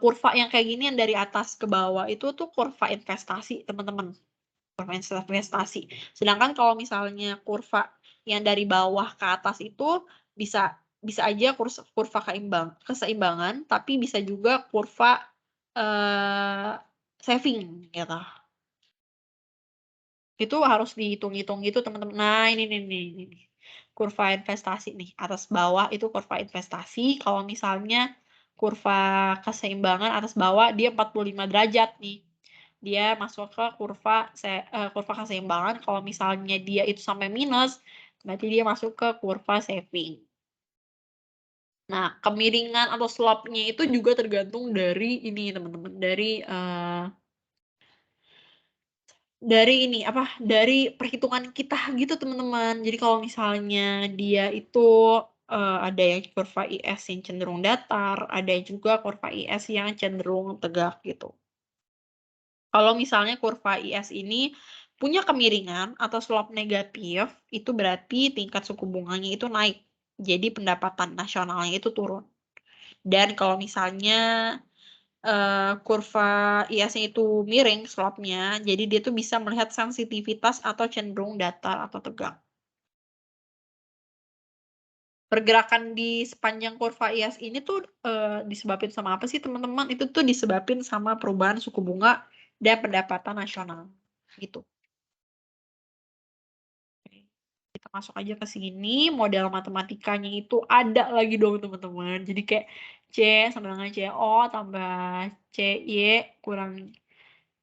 kurva yang kayak gini yang dari atas ke bawah itu tuh kurva investasi, teman-teman. Kurva investasi. Sedangkan kalau misalnya kurva yang dari bawah ke atas itu bisa aja kurva keseimbangan, tapi bisa juga kurva saving gitu. Itu harus dihitung-hitung gitu teman-teman. Nah, ini. Kurva investasi nih, atas bawah itu kurva investasi. Kalau misalnya kurva keseimbangan atas bawah dia 45 derajat nih. Dia masuk ke kurva keseimbangan. Kalau misalnya dia itu sampai minus, berarti dia masuk ke kurva saving. Nah, kemiringan atau slope-nya itu juga tergantung dari ini teman-teman, dari ini dari perhitungan kita gitu teman-teman. Jadi kalau misalnya dia itu ada yang kurva IS yang cenderung datar, ada juga kurva IS yang cenderung tegak gitu. Kalau misalnya kurva IS ini punya kemiringan atau slope negatif, itu berarti tingkat suku bunganya itu naik. Jadi pendapatan nasionalnya itu turun. Dan kalau misalnya kurva IS-nya itu miring slope-nya, jadi dia tuh bisa melihat sensitivitas atau cenderung datar atau tegak. Pergerakan di sepanjang kurva IS ini tuh disebabin sama apa sih teman-teman? Itu tuh disebabin sama perubahan suku bunga dan pendapatan nasional gitu. Oke. Kita masuk aja ke sini, model matematikanya itu ada lagi dong teman-teman. Jadi kayak C sama dengan CO tambah CY kurang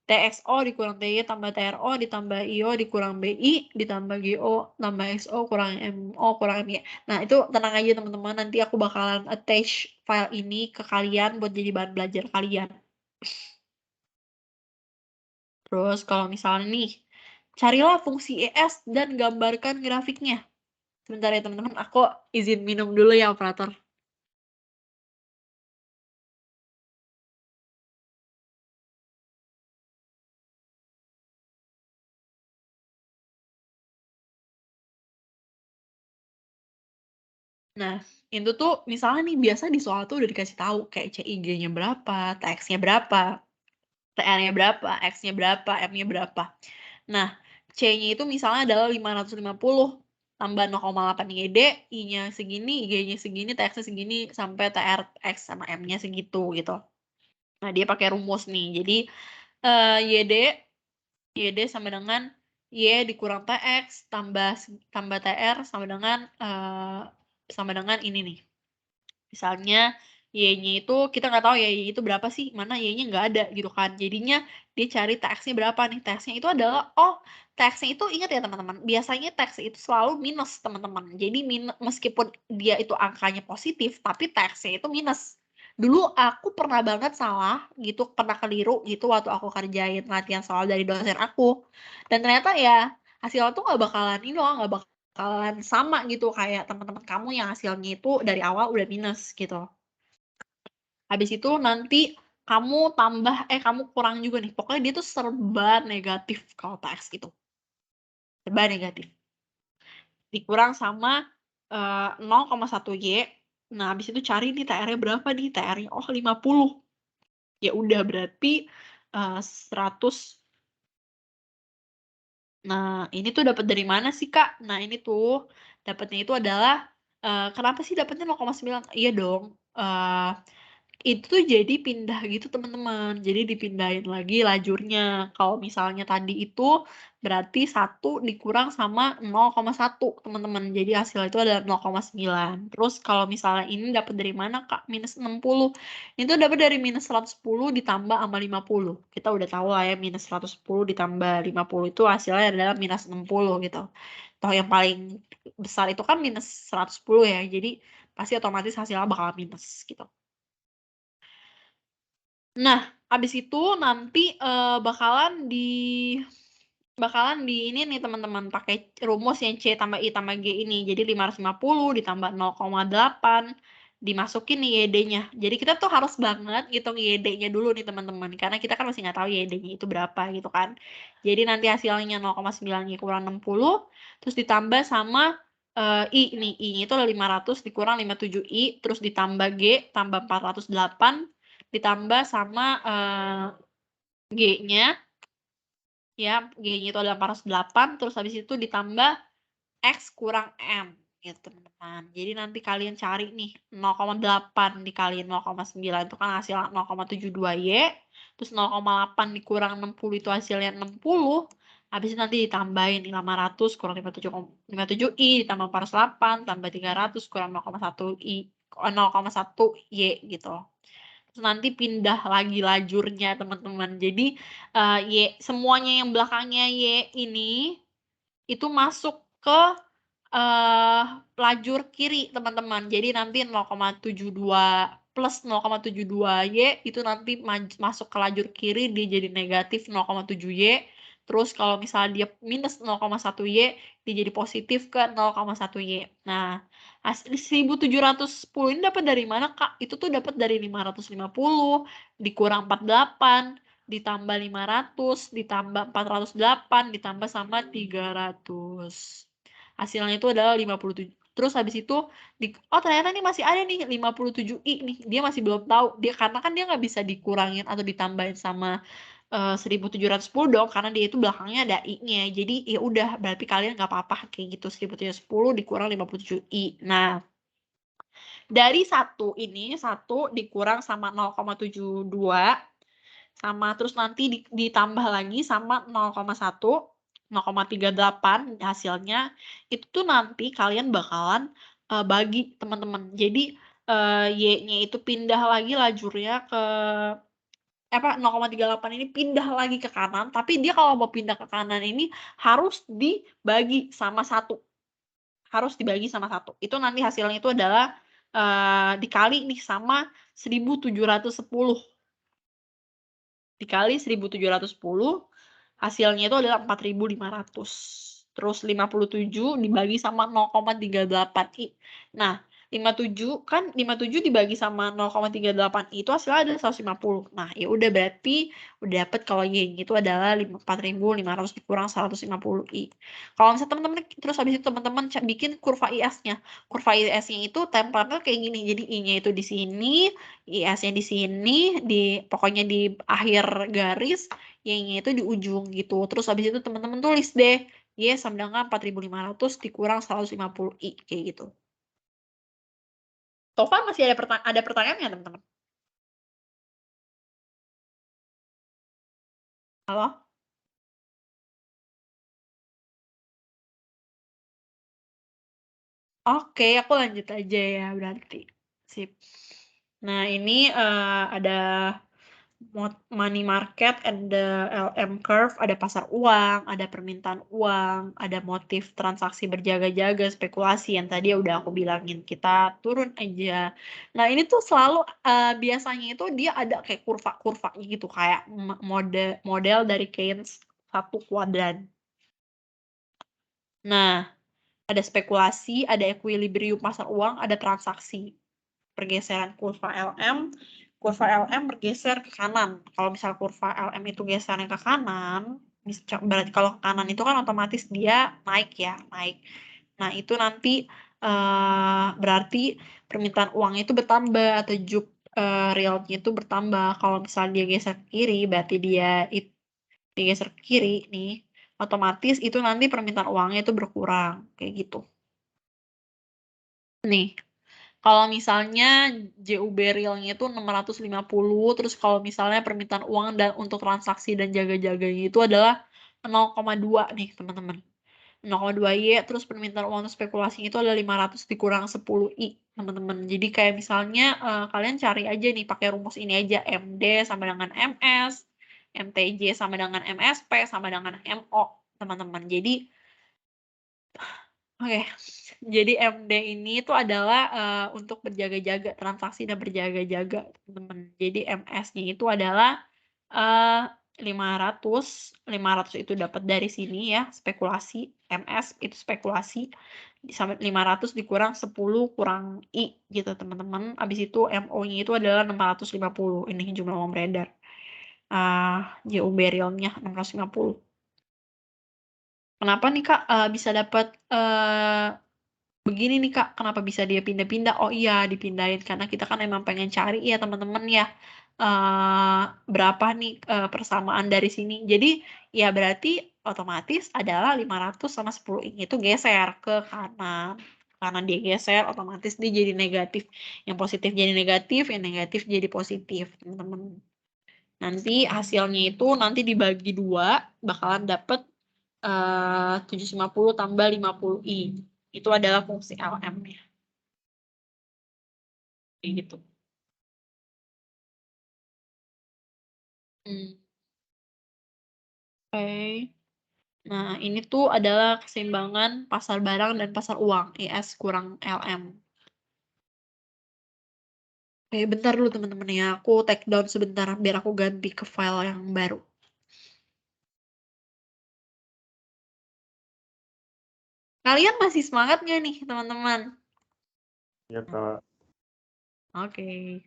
TXO dikurang TY tambah TRO ditambah IO dikurang BI ditambah GO tambah XO kurang MO kurang MY. Nah, itu tenang aja teman-teman, nanti aku bakalan attach file ini ke kalian buat jadi bahan belajar kalian. Terus kalau misalnya nih, carilah fungsi ES dan gambarkan grafiknya. Sebentar ya teman-teman, aku izin minum dulu ya operator. Nah, itu tuh misalnya nih biasa di soal tuh udah dikasih tahu kayak CIG-nya berapa, TX-nya berapa, TR-nya berapa, X-nya berapa, M-nya berapa. Nah, C-nya itu misalnya adalah 550 tambah 0,8 YD, I-nya segini, Y-nya segini, TX-nya segini, sampai TR, X, sama M-nya segitu gitu. Nah, dia pakai rumus nih. Jadi, YD sama dengan Y dikurang TX tambah TR sama dengan ini nih. Misalnya Y-nya itu kita nggak tahu ya Y itu berapa sih, mana Y-nya nggak ada gitu kan. Jadinya dia cari TX-nya berapa nih. TX-nya itu adalah, TX-nya itu ingat ya teman-teman, biasanya TX itu selalu minus teman-teman. Jadi meskipun dia itu angkanya positif, tapi TX-nya itu minus. Dulu aku pernah banget salah gitu, pernah keliru gitu waktu aku kerjain latihan soal dari dosen aku. Dan ternyata ya hasilnya tuh nggak bakalan nggak bakalan sama gitu kayak teman-teman kamu yang hasilnya itu dari awal udah minus gitu. Habis itu nanti kamu kamu kurang juga nih. Pokoknya dia tuh serba negatif kalau TX itu. Serba negatif. Dikurang sama 0,1 Y Nah, habis itu cari nih TR-nya berapa nih? TR-nya, oh 50. Ya udah, berarti 100. Nah, ini tuh dapat dari mana sih, Kak? Nah, ini tuh dapatnya itu adalah, kenapa sih dapatnya 0,9? Iya dong, itu tuh jadi pindah gitu teman-teman, jadi dipindahin lagi lajurnya. Kalau misalnya tadi itu berarti 1 dikurang sama 0,1 teman-teman, jadi hasilnya itu adalah 0,9. Terus kalau misalnya ini dapat dari mana, Kak? Minus 60. Itu dapat dari minus 110 ditambah sama 50. Kita udah tahu lah ya, minus 110 ditambah 50 itu hasilnya adalah minus 60 gitu. Toh yang paling besar itu kan minus 110 ya, jadi pasti otomatis hasilnya bakal minus gitu. Nah, abis itu nanti bakalan di ini nih teman-teman, pakai rumus yang C tambah I tambah G ini. Jadi 550 ditambah 0,8 dimasukin nih YD-nya. Jadi kita tuh harus banget ngitung YD-nya dulu nih teman-teman, karena kita kan masih nggak tahu YD-nya itu berapa gitu kan. Jadi nanti hasilnya 0,9 kurang 60, terus ditambah sama I nih, I-nya itu 500 dikurang 57I, terus ditambah G tambah 408, ditambah sama G-nya, ya, G-nya itu adalah 408, terus habis itu ditambah X kurang M, gitu teman-teman. Jadi nanti kalian cari nih, 0,8 dikaliin 0,9 itu kan hasilnya 0,72Y, terus 0,8 dikurang 60 itu hasilnya 60, habis itu nanti ditambahin 500 kurang 57I, ditambah 408, tambah 300 kurang 0,1Y, gitu. Terus nanti pindah lagi lajurnya teman-teman. Jadi Y, semuanya yang belakangnya Y ini itu masuk ke lajur kiri teman-teman. Jadi nanti 0,72 plus 0,72Y itu nanti masuk ke lajur kiri, dia jadi negatif 0,7Y. Terus kalau misalnya dia minus 0,1Y, dia jadi positif ke 0,1Y. Nah, 1710 ini dapat dari mana, Kak? Itu tuh dapat dari 550 dikurang 48 ditambah 500 ditambah 408 ditambah sama 300. Hasilnya itu adalah 57. Terus habis itu oh ternyata nih masih ada nih 57I nih. Dia masih belum tahu. Dia karena kan dia nggak bisa dikurangin atau ditambahin sama 1710 dong, karena dia itu belakangnya ada I-nya. Jadi ya udah, berarti kalian nggak apa-apa kayak gitu, 1710 dikurang 57I. Nah, dari 1 ini, 1 dikurang sama 0,72 sama terus nanti ditambah lagi sama 0,1, 0,38 hasilnya, itu tuh nanti kalian bakalan bagi teman-teman. Jadi Y-nya itu pindah lagi lajurnya ke 0,38 ini pindah lagi ke kanan, tapi dia kalau mau pindah ke kanan ini harus dibagi sama 1. Harus dibagi sama 1. Itu nanti hasilnya itu adalah dikali nih sama 1710. Dikali 1710, hasilnya itu adalah 4500. Terus 57 dibagi sama 0,38I. Nah, 57 dibagi sama 0,38I itu hasilnya ada 150. Nah, ya udah berarti udah dapat kalau Y itu adalah 4500 dikurang 150I. Kalau misalnya teman-teman terus habis itu teman-teman bikin kurva IS-nya. Kurva IS-nya itu templatenya kayak gini. Jadi I-nya itu di sini, IS-nya di sini, pokoknya di akhir garis, Y-nya itu di ujung gitu. Terus habis itu teman-teman tulis deh, Y sama dengan 4500 dikurang 150I kayak gitu. Tofa masih ada pertanyaan nggak teman-teman? Halo? Oke, aku lanjut aja ya berarti. Sip. Nah, ini ada money market, ada LM curve, ada pasar uang, ada permintaan uang, ada motif transaksi berjaga-jaga, spekulasi yang tadi udah aku bilangin, kita turun aja. Nah, ini tuh selalu biasanya itu dia ada kayak kurva-kurvanya gitu, kayak model dari Keynes satu kuadran. Nah, ada spekulasi, ada equilibrium pasar uang, ada transaksi. Pergeseran kurva LM bergeser ke kanan. Kalau misal kurva LM itu gesernya ke kanan, berarti kalau ke kanan itu kan otomatis dia naik ya, naik. Nah, itu nanti berarti permintaan uangnya itu bertambah atau juk realnya itu bertambah. Kalau misalnya dia geser ke kiri, berarti dia geser ke kiri nih, otomatis itu nanti permintaan uangnya itu berkurang, kayak gitu. Nih, kalau misalnya JUB realnya itu 650, terus kalau misalnya permintaan uang dan untuk transaksi dan jaga-jaganya itu adalah 0,2 nih, teman-teman. 0,2Y, terus permintaan uang untuk spekulasinya itu adalah 500 dikurang 10I, teman-teman. Jadi kayak misalnya kalian cari aja nih pakai rumus ini aja, MD sama dengan MS, MTJ sama dengan MSP sama dengan MO, teman-teman. Jadi oke, jadi MD ini itu adalah untuk berjaga-jaga, transaksi dan berjaga-jaga, teman-teman. Jadi MS-nya itu adalah 500 itu dapat dari sini ya, spekulasi, MS itu spekulasi, sampai 500 dikurang 10 kurang I gitu, teman-teman. Habis itu MO-nya itu adalah 650, ini jumlah uang beredar. JUB realnya 650. Kenapa nih Kak bisa dapat begini nih Kak, kenapa bisa dia pindah-pindah? Oh iya, dipindahin karena kita kan emang pengen cari ya teman-teman ya, berapa nih persamaan dari sini. Jadi ya berarti otomatis adalah 500 sama 10 ini itu geser ke kanan. Karena dia geser, otomatis dia jadi negatif. Yang positif jadi negatif, yang negatif jadi positif, teman-teman. Nanti hasilnya itu nanti dibagi 2, bakalan dapet 750 tambah 50I. Itu adalah fungsi LM-nya. Kayak gitu. Oke. Nah, ini tuh adalah keseimbangan pasar barang dan pasar uang, IS kurang LM. Oke, bentar dulu teman-teman ya. Aku take down sebentar biar aku ganti ke file yang baru. Kalian masih semangat nggak nih, teman-teman? Ya, Kak. Oke.